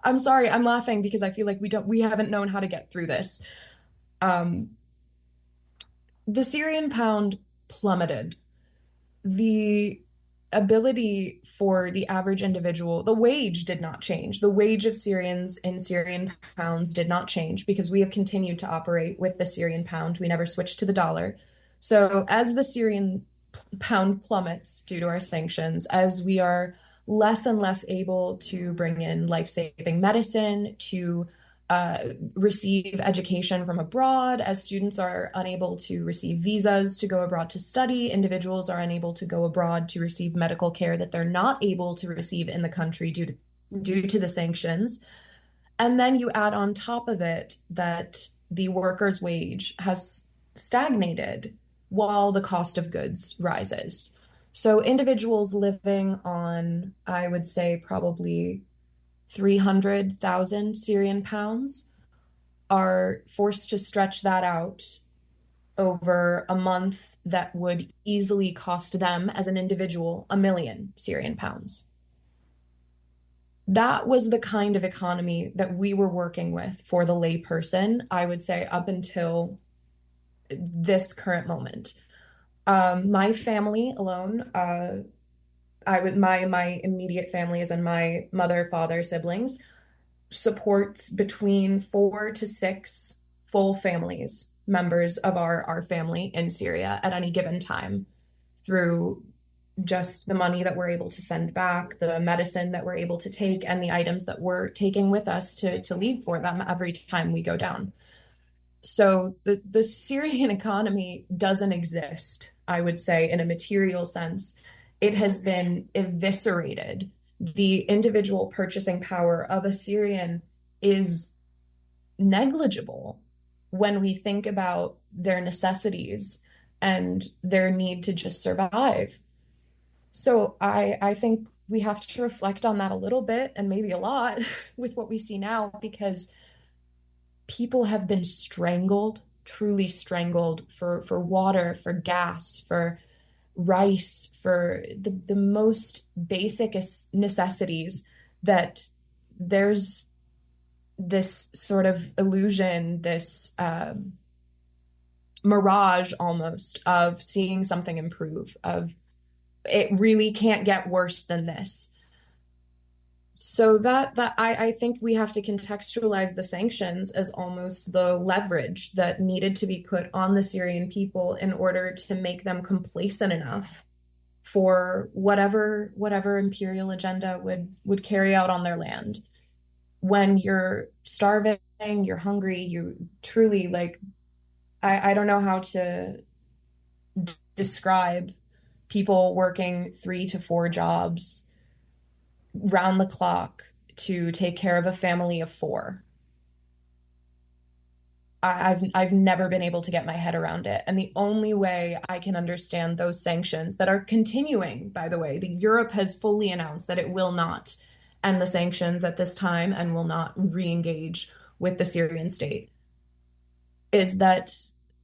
I'm sorry, I'm laughing because I feel like we haven't known how to get through this. The Syrian pound plummeted. The ability for the average individual, the wage did not change. The wage of Syrians in Syrian pounds did not change because we have continued to operate with the Syrian pound. We never switched to the dollar. So as the Syrian pound plummets due to our sanctions, as we are less and less able to bring in life-saving medicine, to receive education from abroad, as students are unable to receive visas to go abroad to study, individuals are unable to go abroad to receive medical care that they're not able to receive in the country due to the sanctions. And then you add on top of it that the worker's wage has stagnated while the cost of goods rises. So individuals living on, I would say, probably 300,000 Syrian pounds are forced to stretch that out over a month that would easily cost them as an individual 1 million Syrian pounds. That was the kind of economy that we were working with for the layperson, I would say, up until this current moment. My family alone, my immediate family, as in my mother, father, siblings, supports between 4 to 6 full families, members of our family in Syria at any given time, through just the money that we're able to send back, the medicine that we're able to take, and the items that we're taking with us to leave for them every time we go down. So the Syrian economy doesn't exist, I would say, in a material sense. It has been eviscerated. The individual purchasing power of a Syrian is negligible when we think about their necessities and their need to just survive. So I think we have to reflect on that a little bit, and maybe a lot, with what we see now, because people have been strangled, truly strangled, for water, for gas, for rice, for the most basic necessities, that there's this sort of illusion, this mirage almost of seeing something improve, of it really can't get worse than this. So that I think we have to contextualize the sanctions as almost the leverage that needed to be put on the Syrian people in order to make them complacent enough for whatever imperial agenda would carry out on their land. When you're starving, you're hungry, you truly, like, I don't know how to describe people working 3 to 4 jobs round the clock to take care of a family of 4. I've never been able to get my head around it. And the only way I can understand those sanctions that are continuing, by the way, Europe has fully announced that it will not end the sanctions at this time and will not re-engage with the Syrian state, is that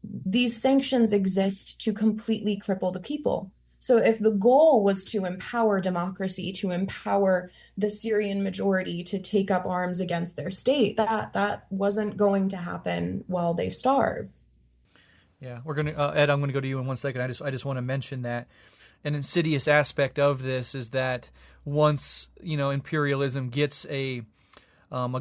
these sanctions exist to completely cripple the people. So if the goal was to empower democracy, to empower the Syrian majority to take up arms against their state, that wasn't going to happen while they starve. Yeah, we're gonna Ed, I'm gonna go to you in one second. I just want to mention that an insidious aspect of this is that once imperialism gets a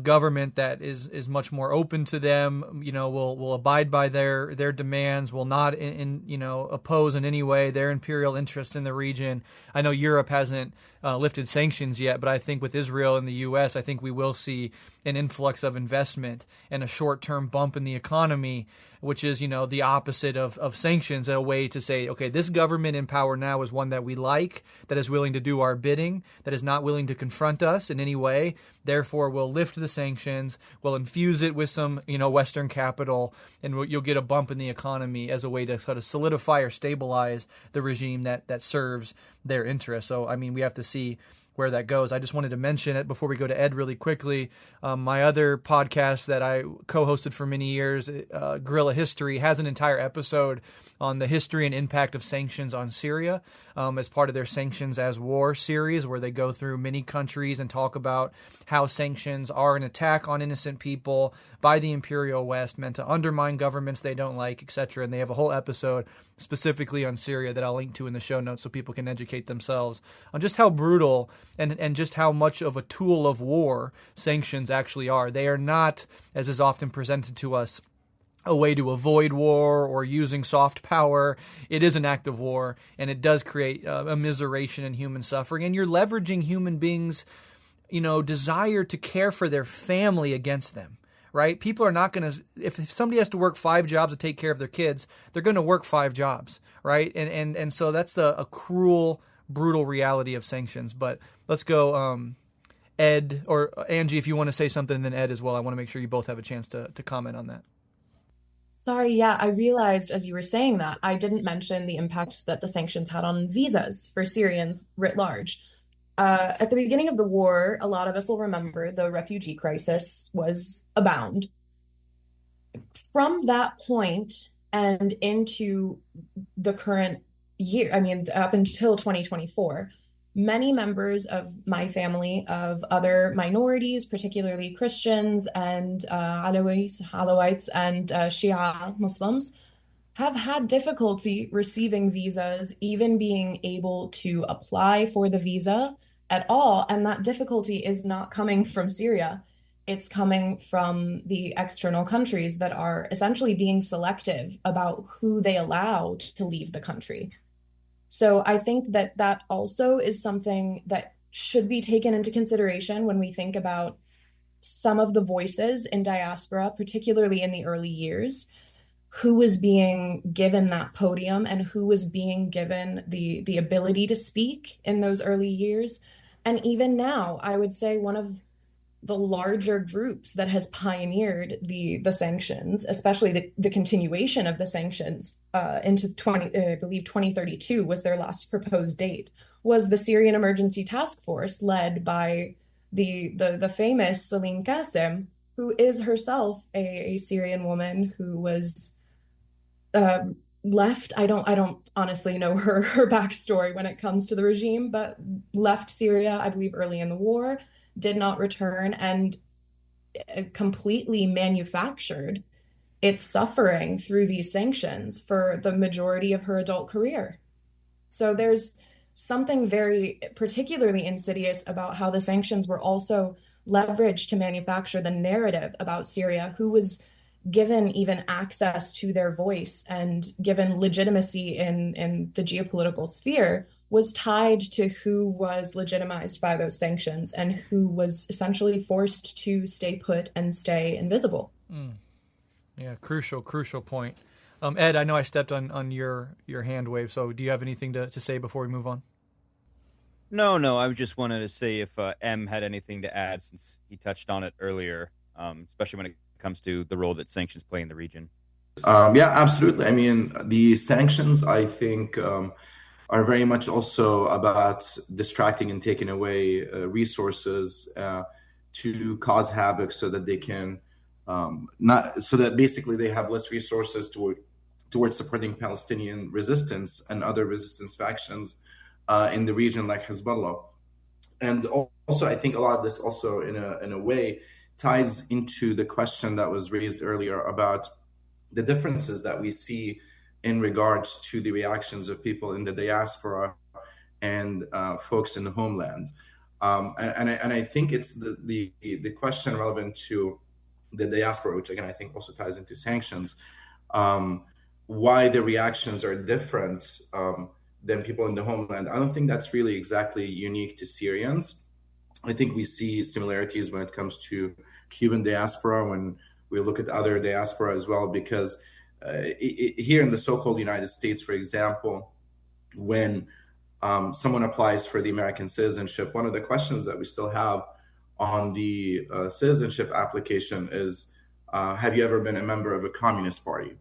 government that is much more open to them, will abide by their demands, will not oppose in any way their imperial interest in the region. I know Europe hasn't lifted sanctions yet, but I think with Israel and the U.S., I think we will see an influx of investment and a short-term bump in the economy, which is, the opposite of sanctions, a way to say, okay, this government in power now is one that we like, that is willing to do our bidding, that is not willing to confront us in any way. Therefore, we'll lift the sanctions, we'll infuse it with some, Western capital, and you'll get a bump in the economy as a way to sort of solidify or stabilize the regime that serves their interests. So, we have to see where that goes. I just wanted to mention it before we go to Ed really quickly. My other podcast that I co-hosted for many years, Guerrilla History, has an entire episode on the history and impact of sanctions on Syria as part of their Sanctions as War series, where they go through many countries and talk about how sanctions are an attack on innocent people by the Imperial West, meant to undermine governments they don't like, etc. And they have a whole episode specifically on Syria that I'll link to in the show notes so people can educate themselves on just how brutal and just how much of a tool of war sanctions actually are. They are not, as is often presented to us, a way to avoid war or using soft power. It is an act of war, and it does create immiseration and human suffering. And you're leveraging human beings' desire to care for their family against them. Right? People are not going to, if somebody has to work 5 jobs to take care of their kids, they're going to work 5 jobs, right? And so that's a cruel, brutal reality of sanctions. But let's go, Ed, or Angie, if you want to say something, and then Ed as well. I want to make sure you both have a chance to comment on that. Sorry, yeah, I realized as you were saying that I didn't mention the impact that the sanctions had on visas for Syrians writ large. At the beginning of the war, a lot of us will remember the refugee crisis was abound. From that point and into the current year, up until 2024, many members of my family, of other minorities, particularly Christians and Alawites and Shia Muslims, have had difficulty receiving visas, even being able to apply for the visa at all. And that difficulty is not coming from Syria. It's coming from the external countries that are essentially being selective about who they allow to leave the country. So I think that also is something that should be taken into consideration when we think about some of the voices in diaspora, particularly in the early years, who was being given that podium and who was being given the ability to speak in those early years. And even now, I would say one of the larger groups that has pioneered the sanctions, especially the continuation of the sanctions into I believe 2032 was their last proposed date, was the Syrian Emergency Task Force led by the famous Salim Qasem, who is herself a Syrian woman who was left. I don't honestly know her backstory when it comes to the regime, but left Syria, I believe, early in the war, did not return, and completely manufactured its suffering through these sanctions for the majority of her adult career. So there's something very particularly insidious about how the sanctions were also leveraged to manufacture the narrative about Syria, who was given even access to their voice and given legitimacy in the geopolitical sphere, was tied to who was legitimized by those sanctions and who was essentially forced to stay put and stay invisible. Yeah, crucial point. Ed, I know I stepped on your hand wave, so do you have anything to say before we move on? No, I just wanted to say if M had anything to add, since he touched on it earlier, especially when it comes to the role that sanctions play in the region. Yeah, absolutely. I mean, the sanctions, I think, are very much also about distracting and taking away resources to cause havoc, so that they can so that basically they have less resources towards supporting Palestinian resistance and other resistance factions in the region, like Hezbollah. And also, I think a lot of this also, in a way, ties into the question that was raised earlier about the differences that we see in regards to the reactions of people in the diaspora and folks in the homeland. And I think it's the question relevant to the diaspora, which again I think also ties into sanctions, why the reactions are different than people in the homeland. I don't think that's really exactly unique to Syrians. I think we see similarities when it comes to Cuban diaspora, when we look at other diaspora as well, because here in the so-called United States, for example, when someone applies for the American citizenship, one of the questions that we still have on the citizenship application is, have you ever been a member of a communist party?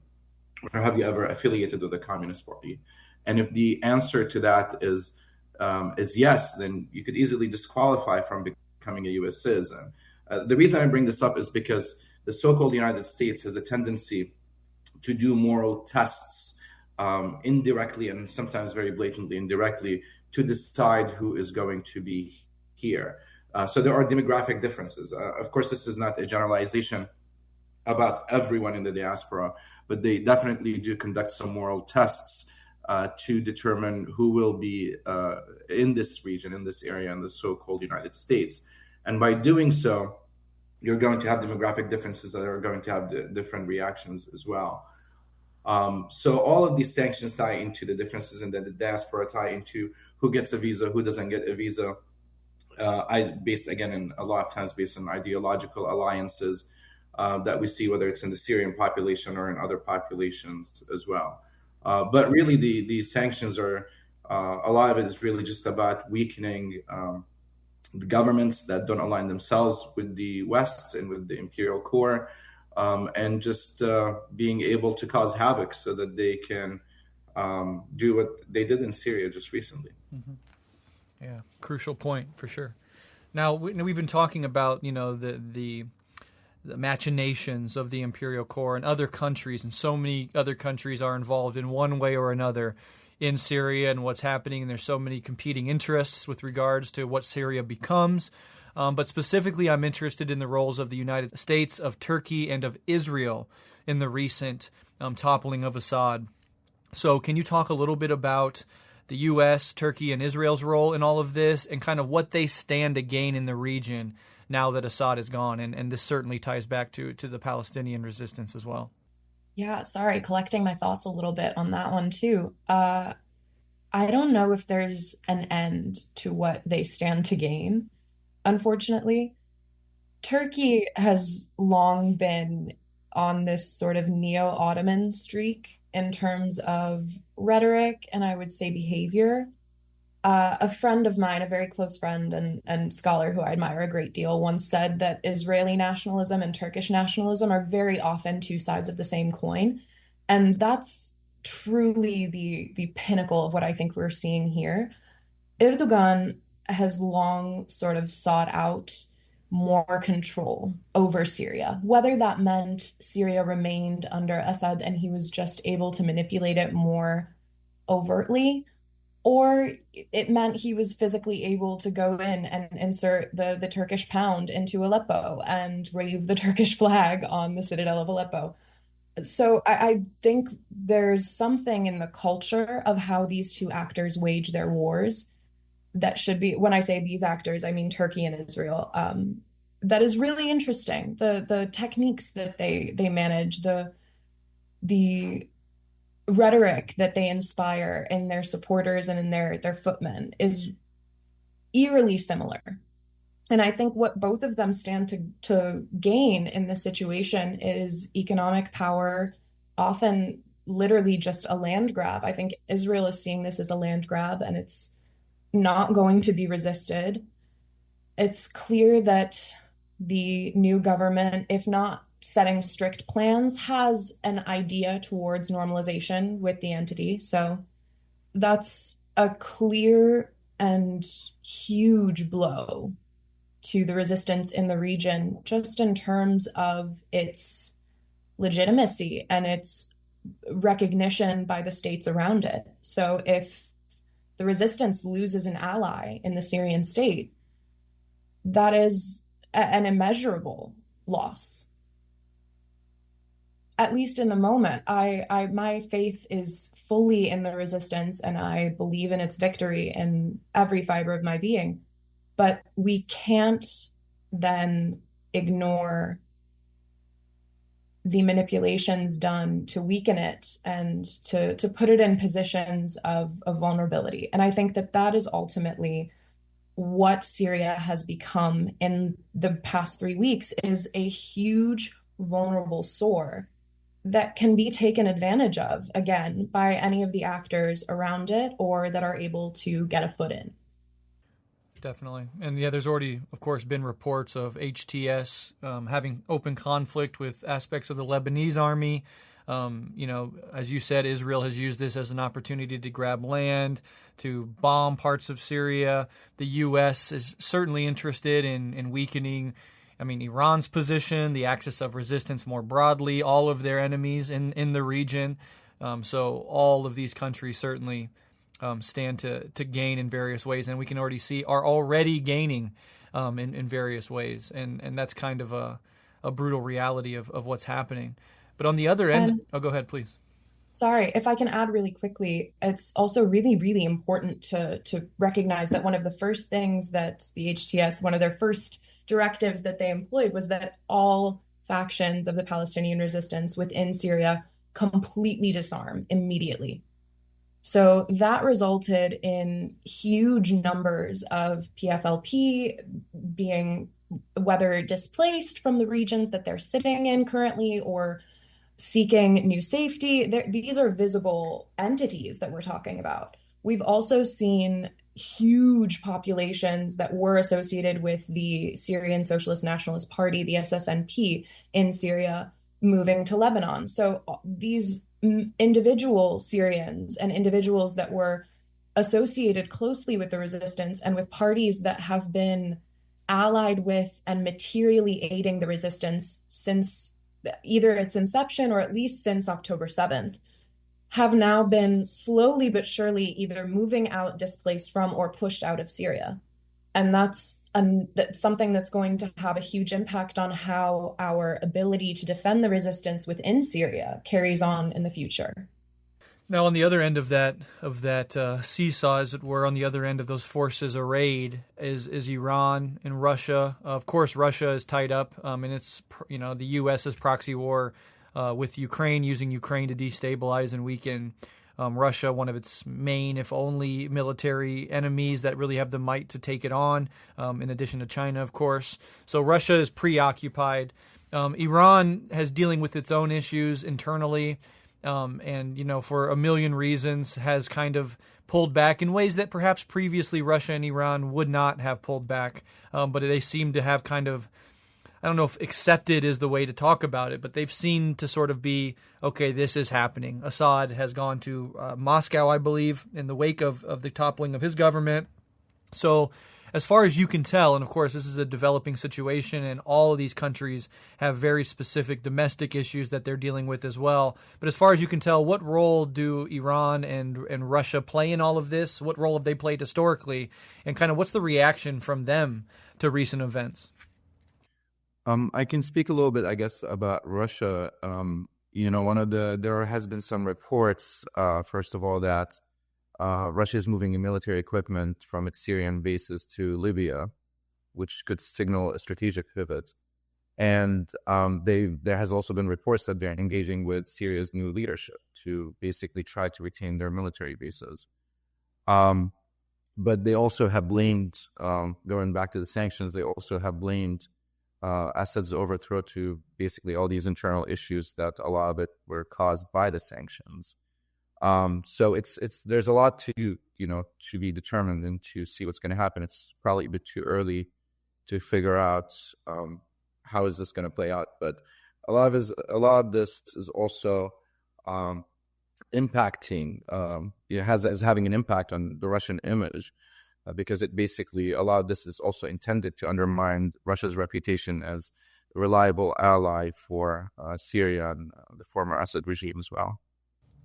Or have you ever affiliated with a communist party? And if the answer to that is yes, then you could easily disqualify from becoming a U.S. citizen. The reason I bring this up is because the so-called United States has a tendency to do moral tests indirectly and sometimes very blatantly indirectly to decide who is going to be here. So there are demographic differences. Of course, this is not a generalization about everyone in the diaspora, but they definitely do conduct some moral tests to determine who will be in this region, in this area, in the so-called United States. And by doing so, you're going to have demographic differences that are going to have different reactions as well. So all of these sanctions tie into the differences in the diaspora, tie into who gets a visa, who doesn't get a visa. Based again, in a lot of times based on ideological alliances that we see, whether it's in the Syrian population or in other populations as well. But really, the sanctions are a lot of it is really just about weakening the governments that don't align themselves with the West and with the imperial core, and just being able to cause havoc so that they can do what they did in Syria just recently. Mm-hmm. Yeah, crucial point for sure. Now we've been talking about the machinations of the imperial core and other countries, and so many other countries are involved in one way or another in Syria and what's happening. And there's so many competing interests with regards to what Syria becomes. But specifically, I'm interested in the roles of the United States, of Turkey, and of Israel in the recent toppling of Assad. So can you talk a little bit about the U.S., Turkey, and Israel's role in all of this, and kind of what they stand to gain in the region now that Assad is gone? And this certainly ties back to the Palestinian resistance as well. Yeah, sorry, collecting my thoughts a little bit on that one too. I don't know if there's an end to what they stand to gain, unfortunately. Turkey has long been on this sort of neo-Ottoman streak in terms of rhetoric and I would say behavior. A friend of mine, a very close friend and scholar who I admire a great deal, once said that Israeli nationalism and Turkish nationalism are very often two sides of the same coin. And that's truly the pinnacle of what I think we're seeing here. Erdogan has long sort of sought out more control over Syria, whether that meant Syria remained under Assad and he was just able to manipulate it more overtly, or it meant he was physically able to go in and insert the Turkish pound into Aleppo and wave the Turkish flag on the citadel of Aleppo. So I think there's something in the culture of how these two actors wage their wars that should be, when I say these actors, I mean Turkey and Israel, that is really interesting. The techniques that they manage, the rhetoric that they inspire in their supporters and in their footmen is eerily similar. And I think what both of them stand to gain in this situation is economic power, often literally just a land grab. I think Israel is seeing this as a land grab, and it's not going to be resisted. It's clear that the new government, if not setting strict plans, has an idea towards normalization with the entity. So that's a clear and huge blow to the resistance in the region, just in terms of its legitimacy and its recognition by the states around it. So if the resistance loses an ally in the Syrian state, that is an immeasurable loss. At least in the moment, my faith is fully in the resistance, and I believe in its victory in every fiber of my being. But we can't then ignore the manipulations done to weaken it and to put it in positions of vulnerability. And I think that is ultimately what Syria has become in the past 3 weeks, is a huge vulnerable sore that can be taken advantage of, again, by any of the actors around it or that are able to get a foot in. Definitely. And yeah, there's already, of course, been reports of HTS having open conflict with aspects of the Lebanese army. As you said, Israel has used this as an opportunity to grab land, to bomb parts of Syria. The U.S. is certainly interested in weakening, Iran's position, the axis of resistance more broadly, all of their enemies in the region. So all of these countries certainly stand to gain in various ways, and we can already see are already gaining in various ways, and that's kind of a brutal reality of what's happening. But on the other end, go ahead, please. Sorry, if I can add really quickly, it's also really, really important to recognize that one of the first things that the HTS, one of their first directives that they employed, was that all factions of the Palestinian resistance within Syria completely disarm immediately. So that resulted in huge numbers of PFLP being whether displaced from the regions that they're sitting in currently or seeking new safety. These are visible entities that we're talking about. We've also seen huge populations that were associated with the Syrian Socialist Nationalist Party, the SSNP, in Syria moving to Lebanon. So these individual Syrians and individuals that were associated closely with the resistance and with parties that have been allied with and materially aiding the resistance since either its inception or at least since October 7th, have now been slowly but surely either moving out, displaced from, or pushed out of Syria. And that's something that's going to have a huge impact on how our ability to defend the resistance within Syria carries on in the future. Now, on the other end of that seesaw, as it were, on the other end of those forces arrayed is Iran and Russia. Of course, Russia is tied up in its, the U.S.'s proxy war with Ukraine, using Ukraine to destabilize and weaken Russia, one of its main, if only, military enemies that really have the might to take it on, in addition to China, of course. So Russia is preoccupied. Iran has dealing with its own issues internally. and, for a million reasons has kind of pulled back in ways that perhaps previously Russia and Iran would not have pulled back. But they seem to have kind of, I don't know if accepted is the way to talk about it, but they've seemed to sort of be, okay, this is happening. Assad has gone to Moscow, I believe, in the wake of the toppling of his government. So as far as you can tell, and of course this is a developing situation and all of these countries have very specific domestic issues that they're dealing with as well. But as far as you can tell, what role do Iran and Russia play in all of this? What role have they played historically? And kind of what's the reaction from them to recent events? I can speak a little bit, I guess, about Russia. There has been some reports, first of all, that Russia is moving military equipment from its Syrian bases to Libya, which could signal a strategic pivot. And there has also been reports that they're engaging with Syria's new leadership to basically try to retain their military bases. But they also have blamed, going back to the sanctions, they also have blamed Assad's overthrow to basically all these internal issues that a lot of it were caused by the sanctions. So there's a lot to be determined and to see what's going to happen. It's probably a bit too early to figure out how is this going to play out. But a lot of this is also impacting. Is having an impact on the Russian image. Because it basically, a lot of this is also intended to undermine Russia's reputation as a reliable ally for Syria and the former Assad regime as well.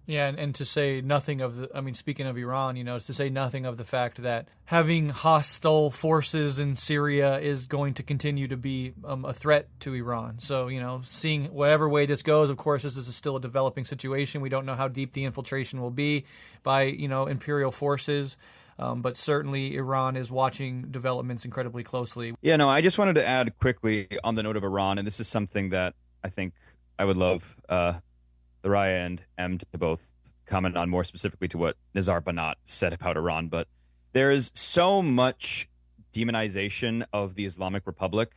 Yeah, and to say nothing of speaking of Iran, is to say nothing of the fact that having hostile forces in Syria is going to continue to be a threat to Iran. So, seeing whatever way this goes, of course, this is still a developing situation. We don't know how deep the infiltration will be by, imperial forces. But certainly Iran is watching developments incredibly closely. Yeah, no, I just wanted to add quickly on the note of Iran, and this is something that I think I would love Thuraya and M to both comment on more specifically to what Nizar Banat said about Iran. But there is so much demonization of the Islamic Republic,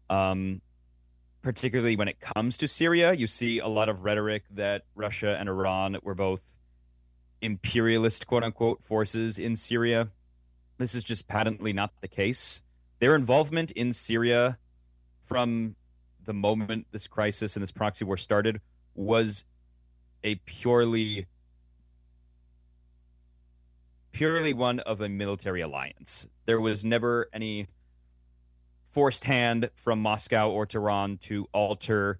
particularly when it comes to Syria. You see a lot of rhetoric that Russia and Iran were both imperialist, quote-unquote, forces in Syria. This is just patently not the case. Their involvement in Syria from the moment this crisis and this proxy war started was a purely one of a military alliance. There was never any forced hand from Moscow or Tehran to alter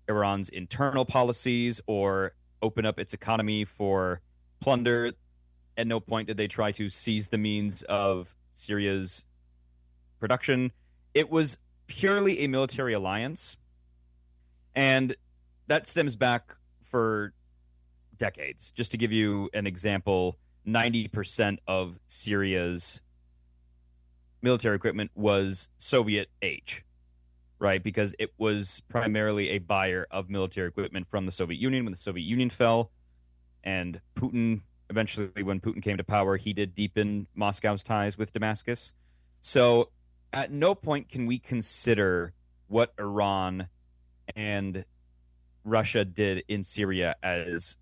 Iran's internal policies or open up its economy for plunder. At no point did they try to seize the means of Syria's production. It was purely a military alliance, and that stems back for decades. Just to give you an example, 90% of Syria's military equipment was Soviet age, right? Because it was primarily a buyer of military equipment from the Soviet Union when the Soviet Union fell. And Putin, eventually, when Putin came to power, he did deepen Moscow's ties with Damascus. So at no point can we consider what Iran and Russia did in Syria as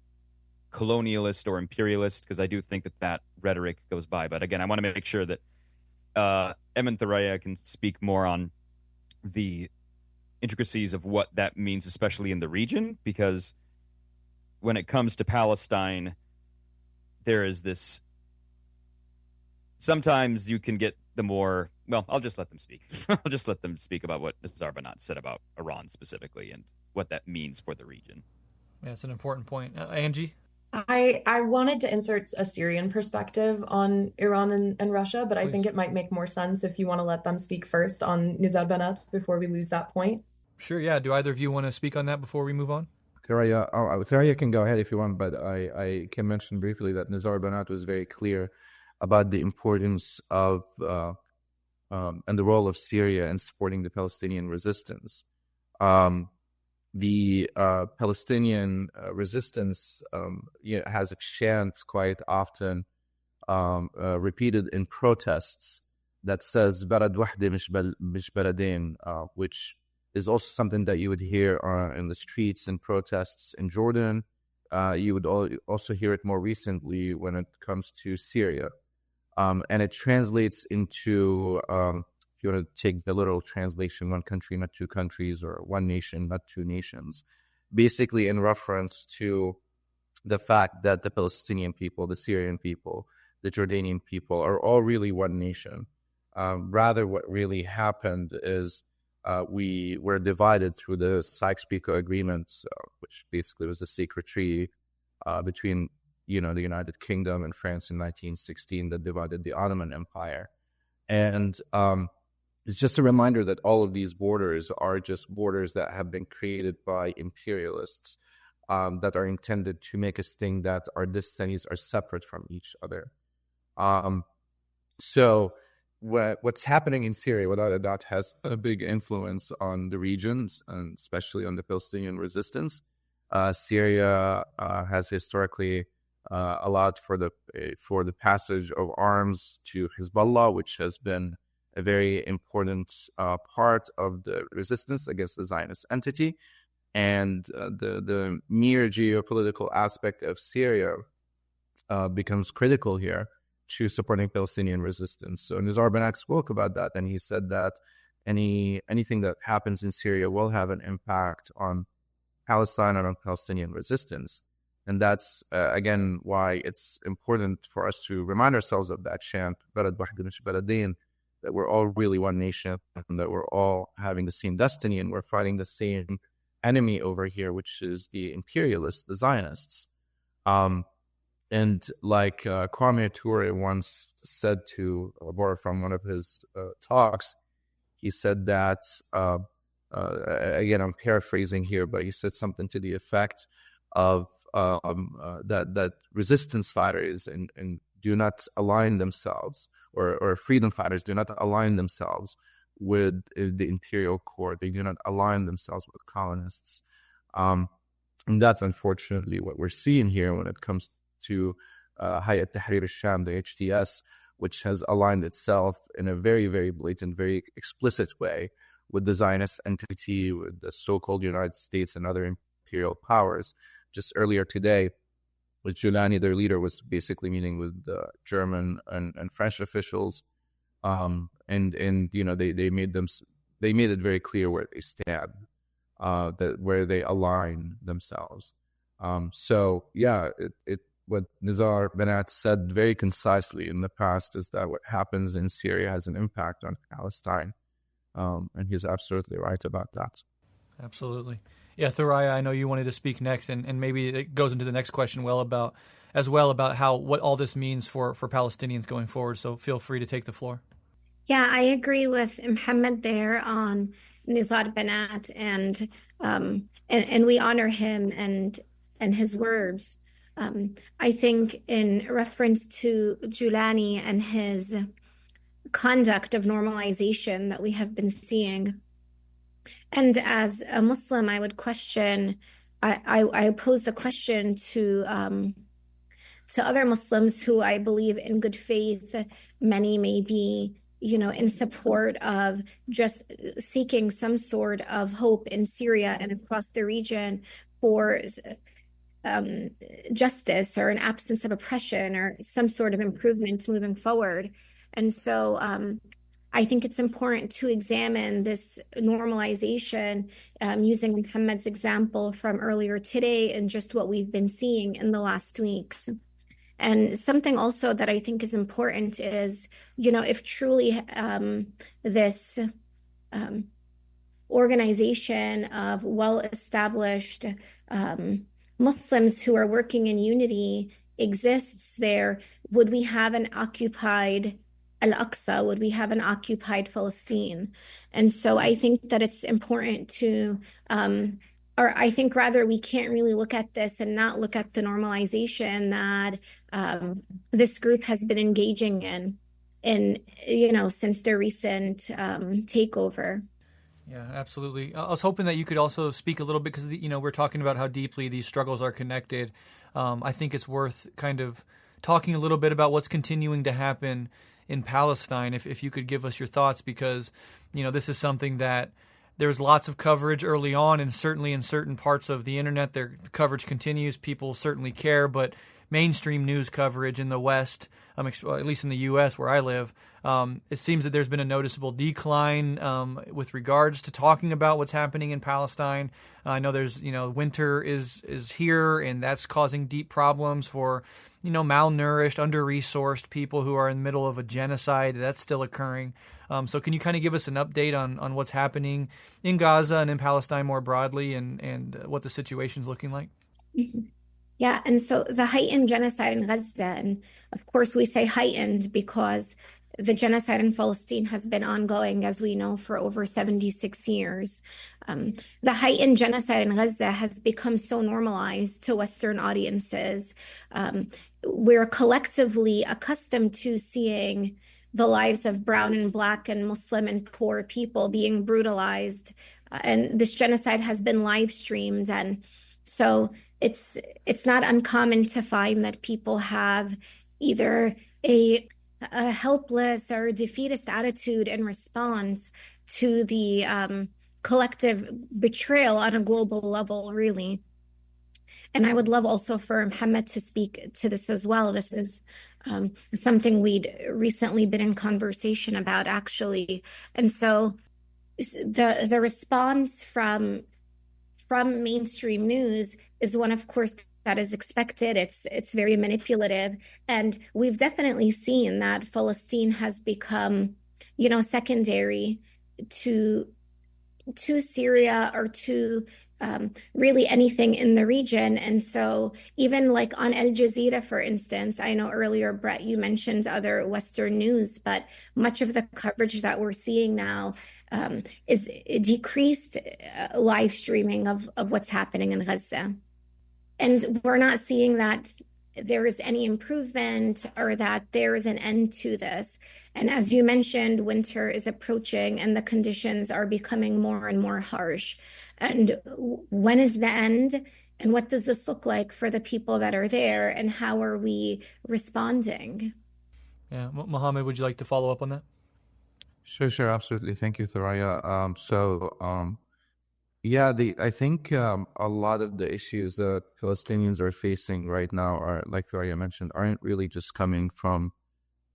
colonialist or imperialist, because I do think that rhetoric goes by. But again, I want to make sure that Em and Thuraya can speak more on the intricacies of what that means, especially in the region, because when it comes to Palestine, there is this. Sometimes you can get the more. Well, I'll just let them speak. I'll just let them speak about what Nizar Banat said about Iran specifically and what that means for the region. Yeah, it's an important point. Angie? I wanted to insert a Syrian perspective on Iran and Russia, but I think it might make more sense if you want to let them speak first on Nizar Banat before we lose that point. Sure, yeah. Do either of you want to speak on that before we move on? Thuraya can go ahead if you want, but I can mention briefly that Nizar Banat was very clear about the importance of and the role of Syria in supporting the Palestinian resistance. The Palestinian resistance has a chant quite often repeated in protests that says "Balad wahde mish baladin," which is also something that you would hear in the streets and protests in Jordan, You would also hear it more recently when it comes to Syria. And it translates into, if you want to take the literal translation, one country, not two countries, or one nation, not two nations, basically in reference to the fact that the Palestinian people, the Syrian people, the Jordanian people are all really one nation. Rather, what really happened is we were divided through the Sykes-Picot Agreement, which basically was the secret treaty between the United Kingdom and France in 1916 that divided the Ottoman Empire. And it's just a reminder that all of these borders are just borders that have been created by imperialists that are intended to make us think that our destinies are separate from each other. So what's happening in Syria, without a doubt, has a big influence on the regions, and especially on the Palestinian resistance. Syria has historically allowed for the passage of arms to Hezbollah, which has been a very important part of the resistance against the Zionist entity. And the mere geopolitical aspect of Syria becomes critical here to supporting Palestinian resistance. So Nizar Banat spoke about that, and he said that anything that happens in Syria will have an impact on Palestine and on Palestinian resistance. And that's, again, why it's important for us to remind ourselves of that chant, Balad Wahid Mish Baladin, that we're all really one nation, and that we're all having the same destiny, and we're fighting the same enemy over here, which is the imperialists, the Zionists. And like Kwame Ture once said to Bora from one of his talks, he said that, again, I'm paraphrasing here, but he said something to the effect of that resistance fighters and do not align themselves, or freedom fighters do not align themselves with the imperial court. They do not align themselves with colonists. And that's unfortunately what we're seeing here when it comes to Hayat Tahrir al-Sham, the HTS, which has aligned itself in a very, very blatant, very explicit way with the Zionist entity, with the so-called United States and other imperial powers. Just earlier today, with Julani, their leader, was basically meeting with the German and French officials, and they made it very clear where they stand, that where they align themselves. So yeah, what Nizar Banat said very concisely in the past is that what happens in Syria has an impact on Palestine, and he's absolutely right about that. Absolutely. Yeah, Thuraya, I know you wanted to speak next, and maybe it goes into the next question about what all this means for Palestinians going forward. So feel free to take the floor. Yeah, I agree with Mohammad there on Nizar Banat, and we honor him and his words. I think in reference to Julani and his conduct of normalization that we have been seeing, and as a Muslim, I would question. I pose the question to other Muslims who I believe in good faith. Many may be, in support of just seeking some sort of hope in Syria and across the region for justice or an absence of oppression or some sort of improvement moving forward. And so I think it's important to examine this normalization using Mohammad's example from earlier today and just what we've been seeing in the last weeks. And something also that I think is important is, if truly this organization of well-established Muslims who are working in unity exists there, would we have an occupied Al-Aqsa? Would we have an occupied Palestine? And so I think that it's important to, or I think rather we can't really look at this and not look at the normalization that this group has been engaging in since their recent takeover. Yeah, absolutely. I was hoping that you could also speak a little bit because, we're talking about how deeply these struggles are connected. I think it's worth kind of talking a little bit about what's continuing to happen in Palestine, if you could give us your thoughts, because, this is something that There was lots of coverage early on, and certainly in certain parts of the internet, the coverage continues. People certainly care, but mainstream news coverage in the West, at least in the U.S. where I live, it seems that there's been a noticeable decline with regards to talking about what's happening in Palestine. I know there's, winter is here, and that's causing deep problems for, malnourished, under-resourced people who are in the middle of a genocide. That's still occurring. So can you kind of give us an update on what's happening in Gaza and in Palestine more broadly, and what the situation's looking like? Yeah, and so the heightened genocide in Gaza, and of course we say heightened because the genocide in Palestine has been ongoing, as we know, for over 76 years. The heightened genocide in Gaza has become so normalized to Western audiences. We're collectively accustomed to seeing the lives of brown and Black and Muslim and poor people being brutalized. And this genocide has been live streamed. And so it's not uncommon to find that people have either a helpless or defeatist attitude in response to the collective betrayal on a global level, really. And I would love also for Mohammad to speak to this as well. This is something we'd recently been in conversation about, actually. And so the response from mainstream news is one, of course, that is expected. It's very manipulative. And we've definitely seen that Palestine has become, secondary to Syria or to really anything in the region. And so even like on Al Jazeera, for instance, I know earlier, Breht, you mentioned other Western news, but much of the coverage that we're seeing now is decreased live streaming of what's happening in Gaza. And we're not seeing that there is any improvement or that there is an end to this. And as you mentioned, winter is approaching and the conditions are becoming more and more harsh. And when is the end? And what does this look like for the people that are there? And how are we responding? Yeah. Mohammad, would you like to follow up on that? Sure, absolutely. Thank you, Thuraya. I think a lot of the issues that Palestinians are facing right now are, like Thuraya mentioned, aren't really just coming from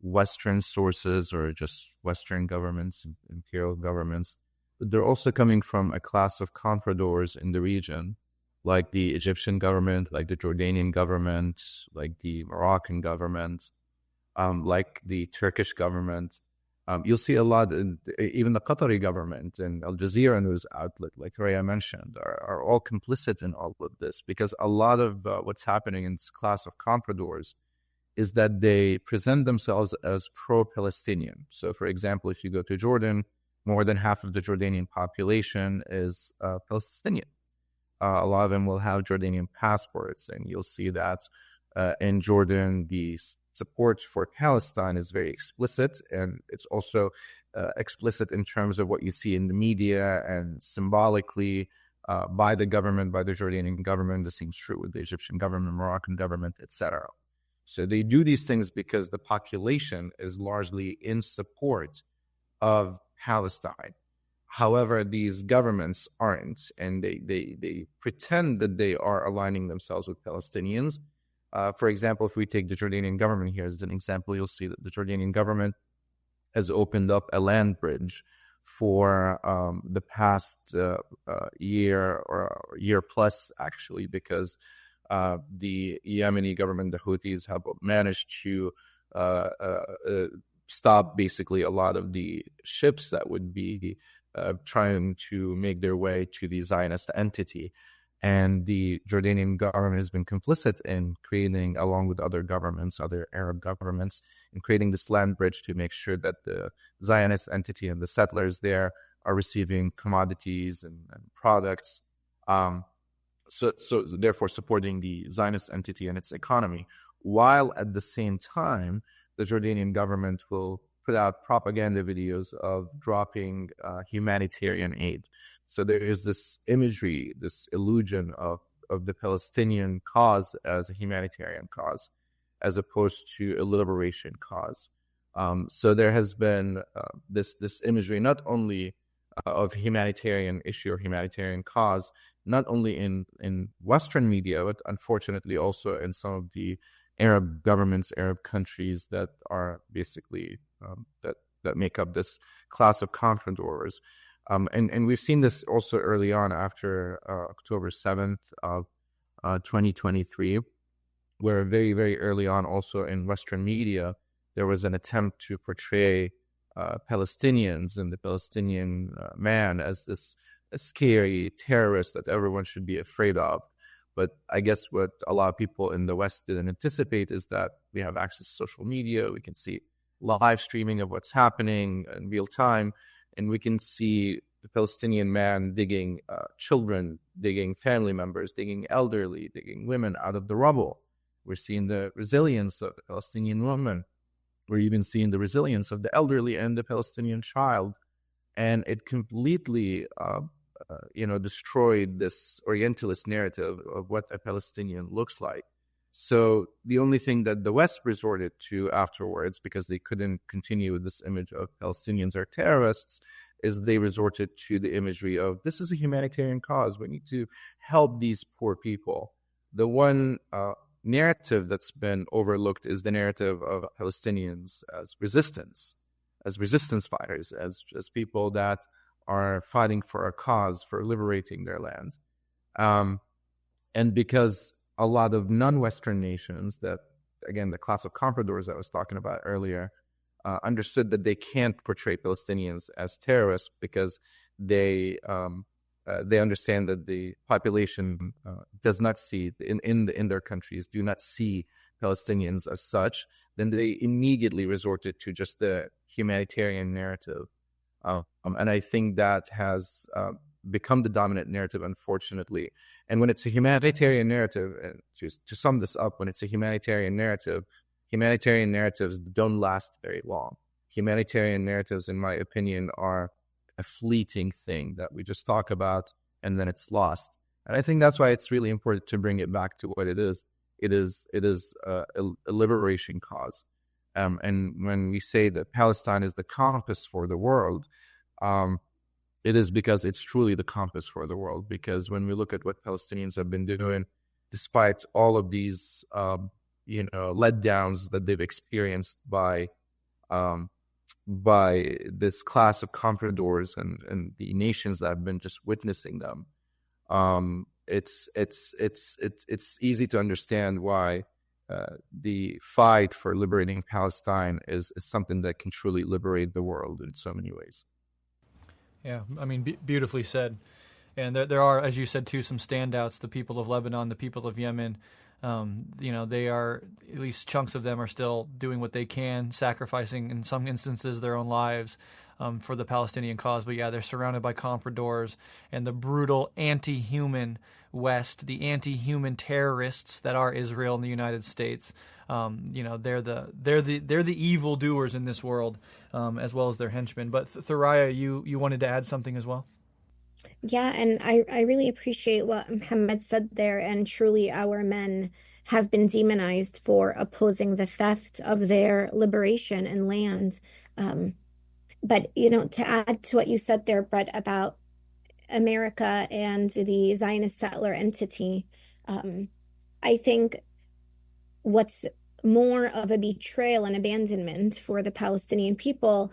Western sources or just Western governments, imperial governments, but they're also coming from a class of compradors in the region, like the Egyptian government, like the Jordanian government, like the Moroccan government, like the Turkish government. You'll see a lot, even the Qatari government and Al Jazeera news outlet, like Thuraya mentioned, are all complicit in all of this, because a lot of what's happening in this class of compradors is that they present themselves as pro-Palestinian. So, for example, if you go to Jordan, more than half of the Jordanian population is Palestinian. A lot of them will have Jordanian passports, and you'll see that in Jordan, the support for Palestine is very explicit, and it's also explicit in terms of what you see in the media and symbolically by the government, by the Jordanian government. The same is true with the Egyptian government, Moroccan government, etc. So they do these things because the population is largely in support of Palestine. However, these governments aren't, and they pretend that they are aligning themselves with Palestinians. For example, if we take the Jordanian government here as an example, you'll see that the Jordanian government has opened up a land bridge for the past year or year plus, actually, because the Yemeni government, the Houthis, have managed to stop basically a lot of the ships that would be trying to make their way to the Zionist entity. And the Jordanian government has been complicit in creating, along with other governments, other Arab governments, in creating this land bridge to make sure that the Zionist entity and the settlers there are receiving commodities and products. So therefore supporting the Zionist entity and its economy, while at the same time, the Jordanian government will put out propaganda videos of dropping humanitarian aid. So there is this imagery, this illusion of the Palestinian cause as a humanitarian cause, as opposed to a liberation cause. So there has been this imagery, not only of humanitarian issue or humanitarian cause, not only in Western media, but unfortunately also in some of the Arab governments, Arab countries that are basically that make up this class of compradors. And we've seen this also early on after October 7th of 2023, where very, very early on also in Western media, there was an attempt to portray Palestinians and the Palestinian man as this scary terrorist that everyone should be afraid of. But I guess what a lot of people in the West didn't anticipate is that we have access to social media. We can see live streaming of what's happening in real time. And we can see the Palestinian man digging children, digging family members, digging elderly, digging women out of the rubble. We're seeing the resilience of the Palestinian woman. We're even seeing the resilience of the elderly and the Palestinian child. And it completely destroyed this Orientalist narrative of what a Palestinian looks like. So the only thing that the West resorted to afterwards, because they couldn't continue with this image of Palestinians are terrorists, is they resorted to the imagery of this is a humanitarian cause. We need to help these poor people. The one narrative that's been overlooked is the narrative of Palestinians as resistance fighters, as people that are fighting for a cause, for liberating their land. And because a lot of non-Western nations that, again, the class of compradors I was talking about earlier, understood that they can't portray Palestinians as terrorists because they understand that the population does not see, in their countries, do not see Palestinians as such, then they immediately resorted to just the humanitarian narrative. And I think that has become the dominant narrative, unfortunately. And when it's a humanitarian narrative, and to sum this up, when it's a humanitarian narrative, humanitarian narratives don't last very long. Humanitarian narratives, in my opinion, are a fleeting thing that we just talk about and then it's lost. And I think that's why it's really important to bring it back to what it is. It is a liberation cause. And when we say that Palestine is the compass for the world, it is because it's truly the compass for the world. Because when we look at what Palestinians have been doing, despite all of these letdowns that they've experienced by this class of compradors and the nations that have been just witnessing them, it's easy to understand why the fight for liberating Palestine is something that can truly liberate the world in so many ways. Yeah, I mean, beautifully said. And there are, as you said too, some standouts. The people of Lebanon, the people of Yemen. They are, at least chunks of them are still doing what they can, sacrificing in some instances their own lives for the Palestinian cause. But yeah, they're surrounded by compradors and the brutal anti-human West, the anti-human terrorists that are Israel and the United States. They're the evil doers in this world, as well as their henchmen. But Thuraya, you wanted to add something as well? Yeah, and I really appreciate what Mohammad said there. And truly, our men have been demonized for opposing the theft of their liberation and land. But, to add to what you said there, Breht, about America and the Zionist settler entity, I think what's more of a betrayal and abandonment for the Palestinian people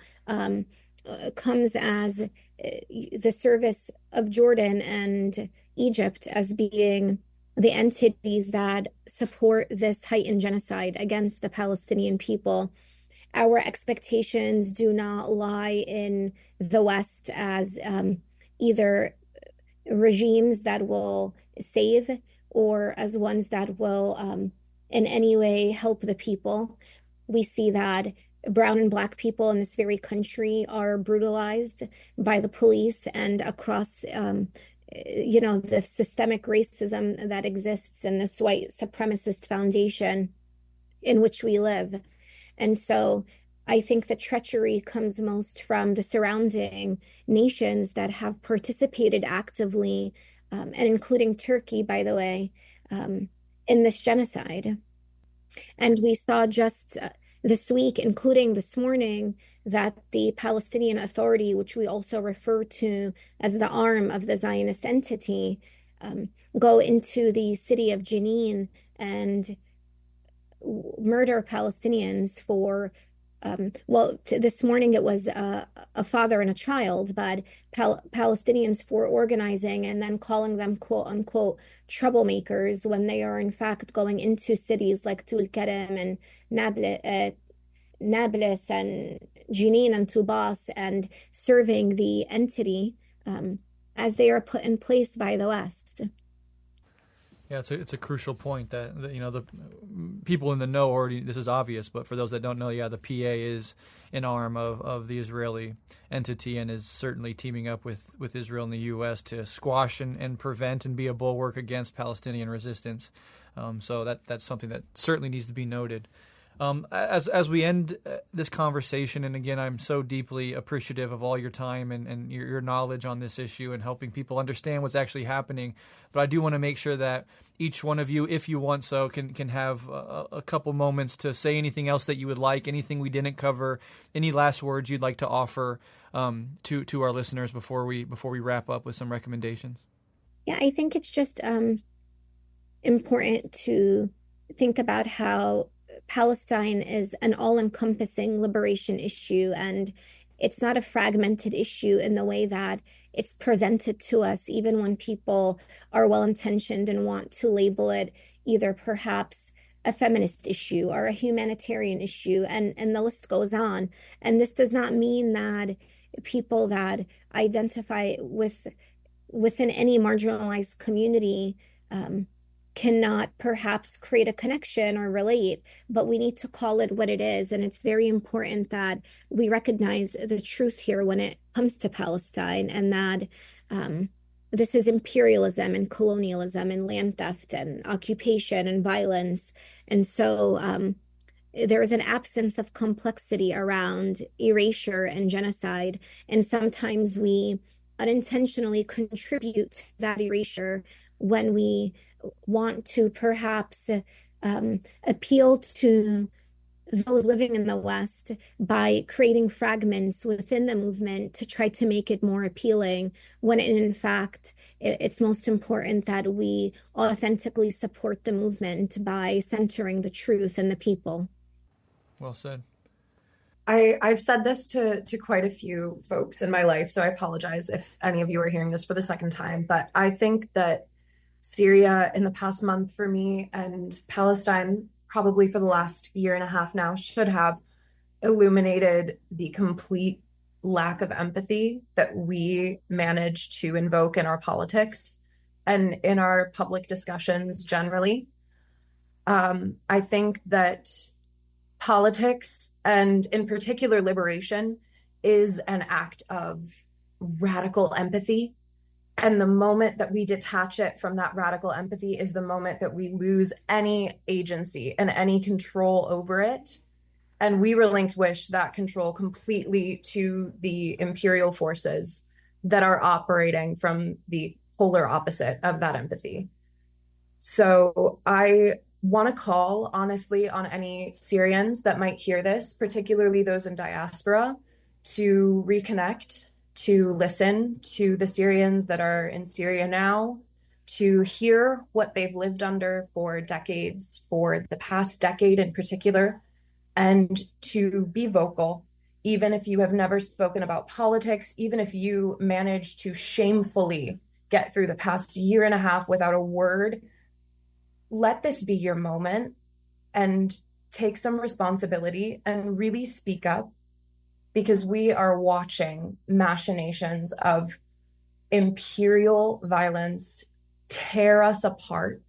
comes as the service of Jordan and Egypt as being the entities that support this heightened genocide against the Palestinian people. Our expectations do not lie in the West as either regimes that will save or as ones that will in any way help the people. We see that brown and black people in this very country are brutalized by the police and across, the systemic racism that exists in this white supremacist foundation in which we live. And so I think the treachery comes most from the surrounding nations that have participated actively, and including Turkey, by the way, in this genocide. And we saw just this week, including this morning, that the Palestinian Authority, which we also refer to as the arm of the Zionist entity, go into the city of Jenin and murder Palestinians for this morning it was a father and a child, but Palestinians for organizing and then calling them quote unquote troublemakers when they are in fact going into cities like Tulkarem and Nablus and Jenin and Tubas and serving the entity as they are put in place by the West. Yeah, it's a crucial point that the people in the know already, this is obvious, but for those that don't know, yeah, the PA is an arm of the Israeli entity and is certainly teaming up with Israel and the U.S. to squash and prevent and be a bulwark against Palestinian resistance. So that's something that certainly needs to be noted. As we end this conversation, and again, I'm so deeply appreciative of all your time and your knowledge on this issue and helping people understand what's actually happening. But I do want to make sure that each one of you, if you want so, can have a couple moments to say anything else that you would like, anything we didn't cover, any last words you'd like to offer to our listeners before we wrap up with some recommendations. Yeah, I think it's just important to think about how Palestine is an all-encompassing liberation issue, and it's not a fragmented issue in the way that it's presented to us, even when people are well-intentioned and want to label it either perhaps a feminist issue or a humanitarian issue, and the list goes on. And this does not mean that people that identify within any marginalized community cannot perhaps create a connection or relate, but we need to call it what it is. And it's very important that we recognize the truth here when it comes to Palestine, and that this is imperialism and colonialism and land theft and occupation and violence. And so there is an absence of complexity around erasure and genocide. And sometimes we unintentionally contribute to that erasure when we want to perhaps appeal to those living in the West by creating fragments within the movement to try to make it more appealing, when in fact it's most important that we authentically support the movement by centering the truth and the people. Well said. I've said this to quite a few folks in my life, so I apologize if any of you are hearing this for the second time, but I think that Syria in the past month for me, and Palestine probably for the last year and a half now, should have illuminated the complete lack of empathy that we manage to invoke in our politics and in our public discussions generally. I think that politics, and in particular liberation, is an act of radical empathy. And the moment that we detach it from that radical empathy is the moment that we lose any agency and any control over it. And we relinquish that control completely to the imperial forces that are operating from the polar opposite of that empathy. So I want to call, honestly, on any Syrians that might hear this, particularly those in diaspora, to reconnect, to listen to the Syrians that are in Syria now, to hear what they've lived under for decades, for the past decade in particular, and to be vocal, even if you have never spoken about politics, even if you manage to shamefully get through the past year and a half without a word. Let this be your moment and take some responsibility and really speak up, because we are watching machinations of imperial violence tear us apart.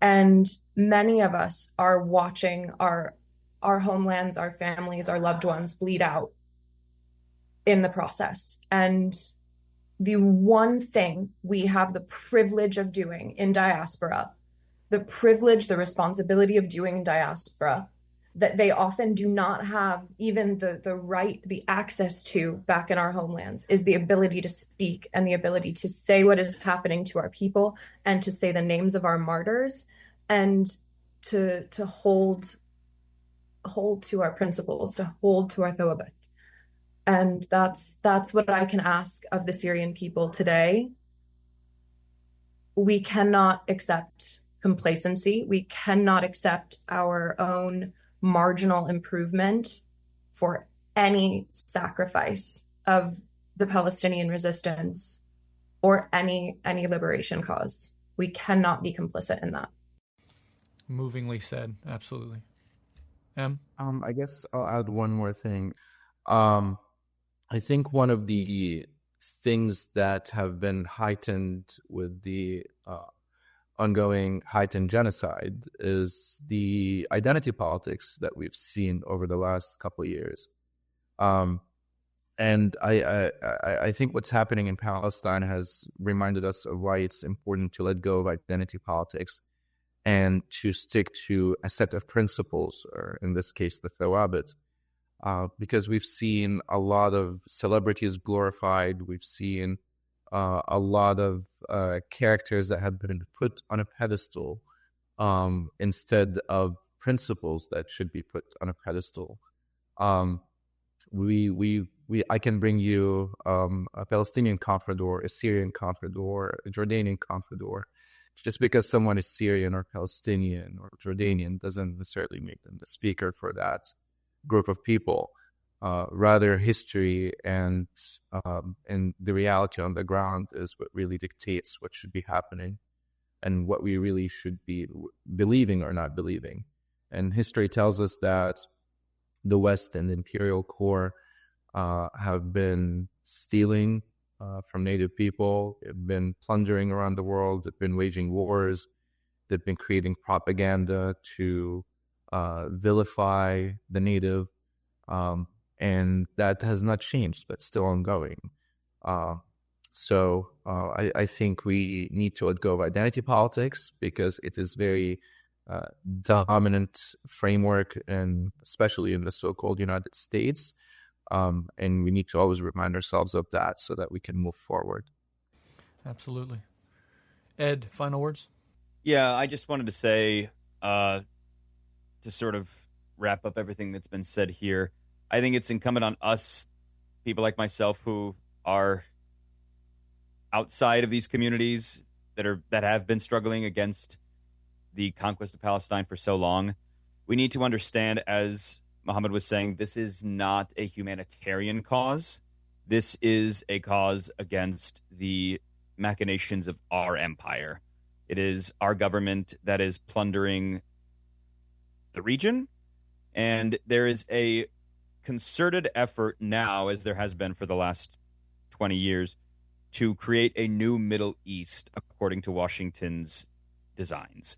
And many of us are watching our homelands, our families, our loved ones bleed out in the process. And the one thing we have the privilege of doing in diaspora, the responsibility of doing in diaspora, that they often do not have even the right, the access to back in our homelands, is the ability to speak and the ability to say what is happening to our people and to say the names of our martyrs and to hold to our principles, to hold to our thaabet. And that's what I can ask of the Syrian people today. We cannot accept complacency. We cannot accept our own marginal improvement for any sacrifice of the Palestinian resistance or any liberation cause. We cannot be complicit in that. Movingly said, absolutely. I guess I'll add one more thing. I think one of the things that have been heightened with the ongoing heightened genocide is the identity politics that we've seen over the last couple of years. And I think what's happening in Palestine has reminded us of why it's important to let go of identity politics and to stick to a set of principles, or in this case, the thaabet. Because we've seen a lot of celebrities glorified. We've seen a lot of characters that have been put on a pedestal instead of principles that should be put on a pedestal. I can bring you a Palestinian comprador, a Syrian comprador, a Jordanian comprador. Just because someone is Syrian or Palestinian or Jordanian doesn't necessarily make them the speaker for that group of people. Rather, history and the reality on the ground is what really dictates what should be happening and what we really should be believing or not believing. And history tells us that the West and the imperial core have been stealing from native people. They've been plundering around the world. They've been waging wars. They've been creating propaganda to vilify the native. And that has not changed. That's still ongoing. So I think we need to let go of identity politics because it is very dominant framework, and especially in the so-called United States. And we need to always remind ourselves of that so that we can move forward. Absolutely. Ed, final words? Yeah, I just wanted to say, to sort of wrap up everything that's been said here, I think it's incumbent on us, people like myself who are outside of these communities that have been struggling against the conquest of Palestine for so long. We need to understand, as Mohammad was saying, this is not a humanitarian cause. This is a cause against the machinations of our empire. It is our government that is plundering the region, and there is a concerted effort now, as there has been for the last 20 years, to create a new Middle East according to Washington's designs.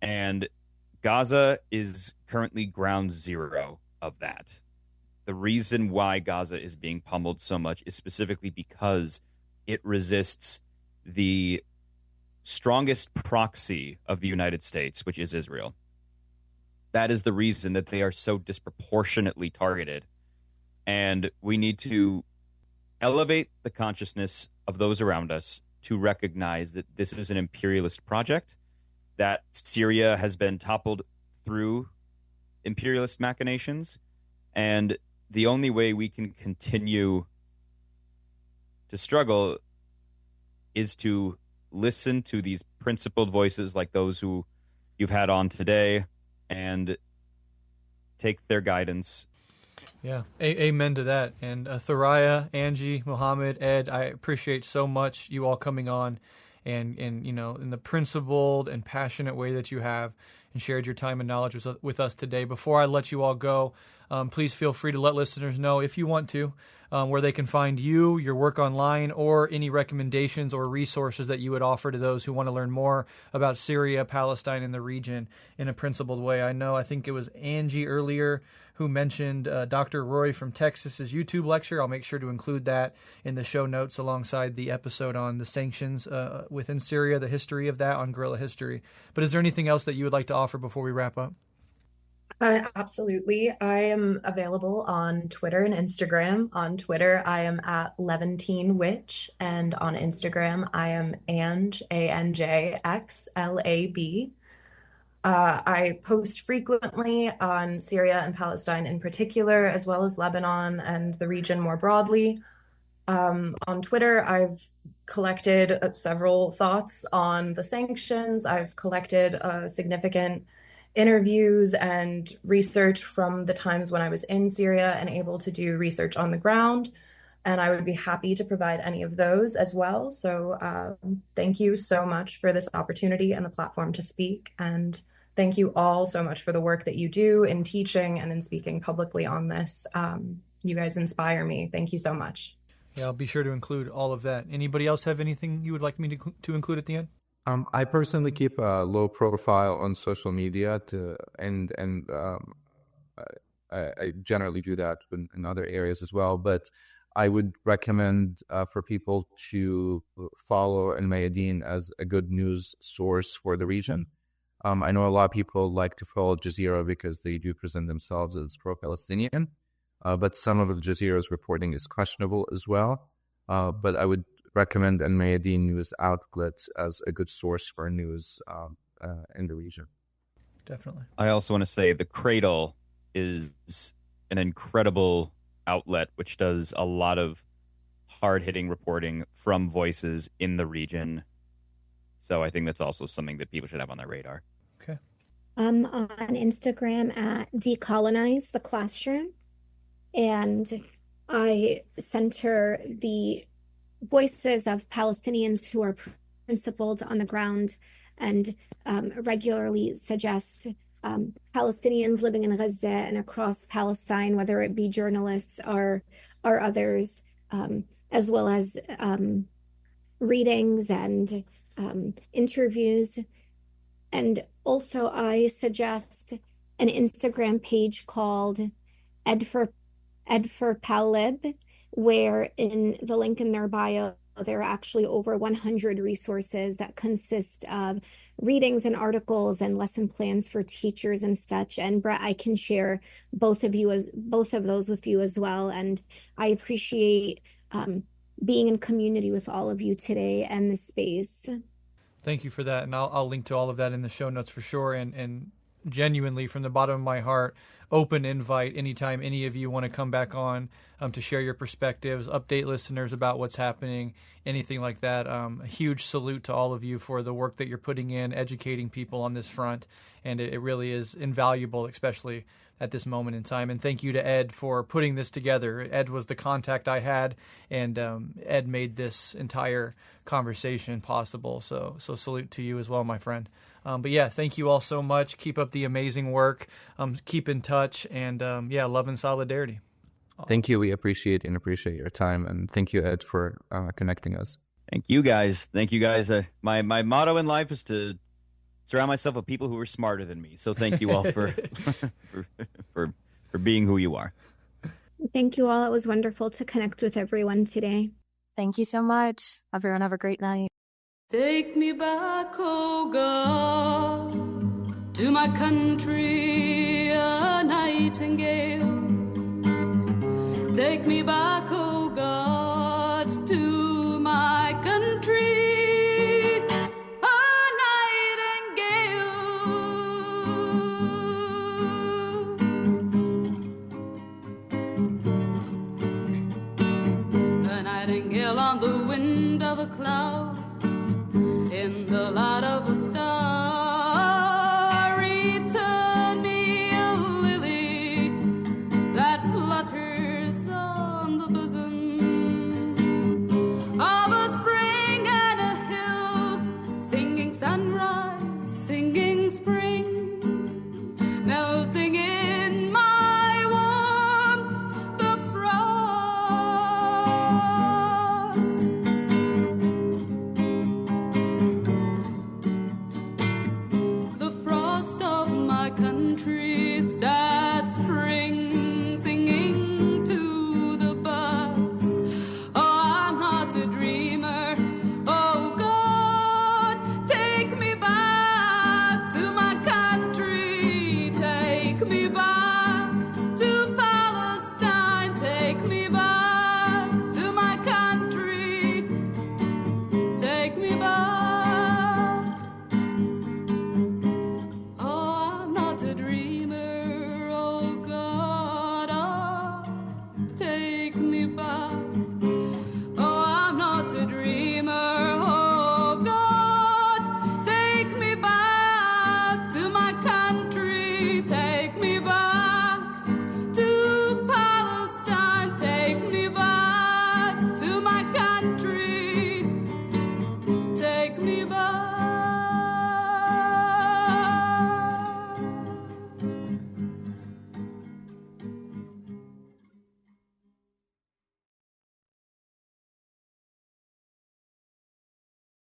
And Gaza is currently ground zero of that. The reason why Gaza is being pummeled so much is specifically because it resists the strongest proxy of the United States, which is Israel. That is the reason that they are so disproportionately targeted. And we need to elevate the consciousness of those around us to recognize that this is an imperialist project, that Syria has been toppled through imperialist machinations, and the only way we can continue to struggle is to listen to these principled voices like those who you've had on today and take their guidance. Yeah, amen to that. And Thuraya, Angie, Mohammad, Ed, I appreciate so much you all coming on and in the principled and passionate way that you have and shared your time and knowledge with us today. Before I let you all go, please feel free to let listeners know, if you want to, where they can find you, your work online, or any recommendations or resources that you would offer to those who want to learn more about Syria, Palestine, and the region in a principled way. I think it was Angie earlier who mentioned Dr. Roy from Texas's YouTube lecture. I'll make sure to include that in the show notes alongside the episode on the sanctions within Syria, the history of that on guerrilla history. But is there anything else that you would like to offer before we wrap up? Absolutely. I am available on Twitter and Instagram. On Twitter, I am at LevanteenWitch, and on Instagram, I am Anj, ANJXLAB. I post frequently on Syria and Palestine in particular, as well as Lebanon and the region more broadly. On Twitter, I've collected several thoughts on the sanctions. I've collected significant interviews and research from the times when I was in Syria and able to do research on the ground. And I would be happy to provide any of those as well. So thank you so much for this opportunity and the platform to speak. And thank you all so much for the work that you do in teaching and in speaking publicly on this. You guys inspire me. Thank you so much. Yeah, I'll be sure to include all of that. Anybody else have anything you would like me to include at the end? I personally keep a low profile on social media, I generally do that in other areas as well. But I would recommend for people to follow Al Mayadeen as a good news source for the region. I know a lot of people like to follow Al Jazeera because they do present themselves as pro-Palestinian. But some of Al Jazeera's reporting is questionable as well. But I would recommend Al Mayadeen news outlets as a good source for news in the region. Definitely. I also want to say the Cradle is an incredible outlet which does a lot of hard-hitting reporting from voices in the region. So I think that's also something that people should have on their radar. Okay. On Instagram at Decolonize the Classroom. And I center the voices of Palestinians who are principled on the ground and regularly suggest Palestinians living in Gaza and across Palestine, whether it be journalists or others, as well as readings and interviews. And also I suggest an Instagram page called Ed for Palib, where in the link in their bio, there are actually over 100 resources that consist of readings and articles and lesson plans for teachers and such. And Breht, I can share both of those with you as well. And I appreciate being in community with all of you today and this space. Thank you for that. And I'll link to all of that in the show notes for sure. And genuinely, from the bottom of my heart, open invite anytime any of you want to come back on to share your perspectives, update listeners about what's happening, anything like that. A huge salute to all of you for the work that you're putting in, educating people on this front. And it really is invaluable, especially at this moment in time. And thank you to Ed for putting this together. Ed was the contact I had, and Ed made this entire conversation possible. So salute to you as well, my friend. But yeah, thank you all so much. Keep up the amazing work. Keep in touch, and love and solidarity. Thank you. We appreciate your time, and thank you, Ed, for connecting us. Thank you guys. My motto in life is to surround myself with people who are smarter than me. So thank you all for being who you are. Thank you all. It was wonderful to connect with everyone today. Thank you so much. Everyone have a great night. Take me back, oh God, to my country, a nightingale. Take me back, oh God, to my country, a nightingale. A nightingale on the wind of a cloud, in the light of a starry tale.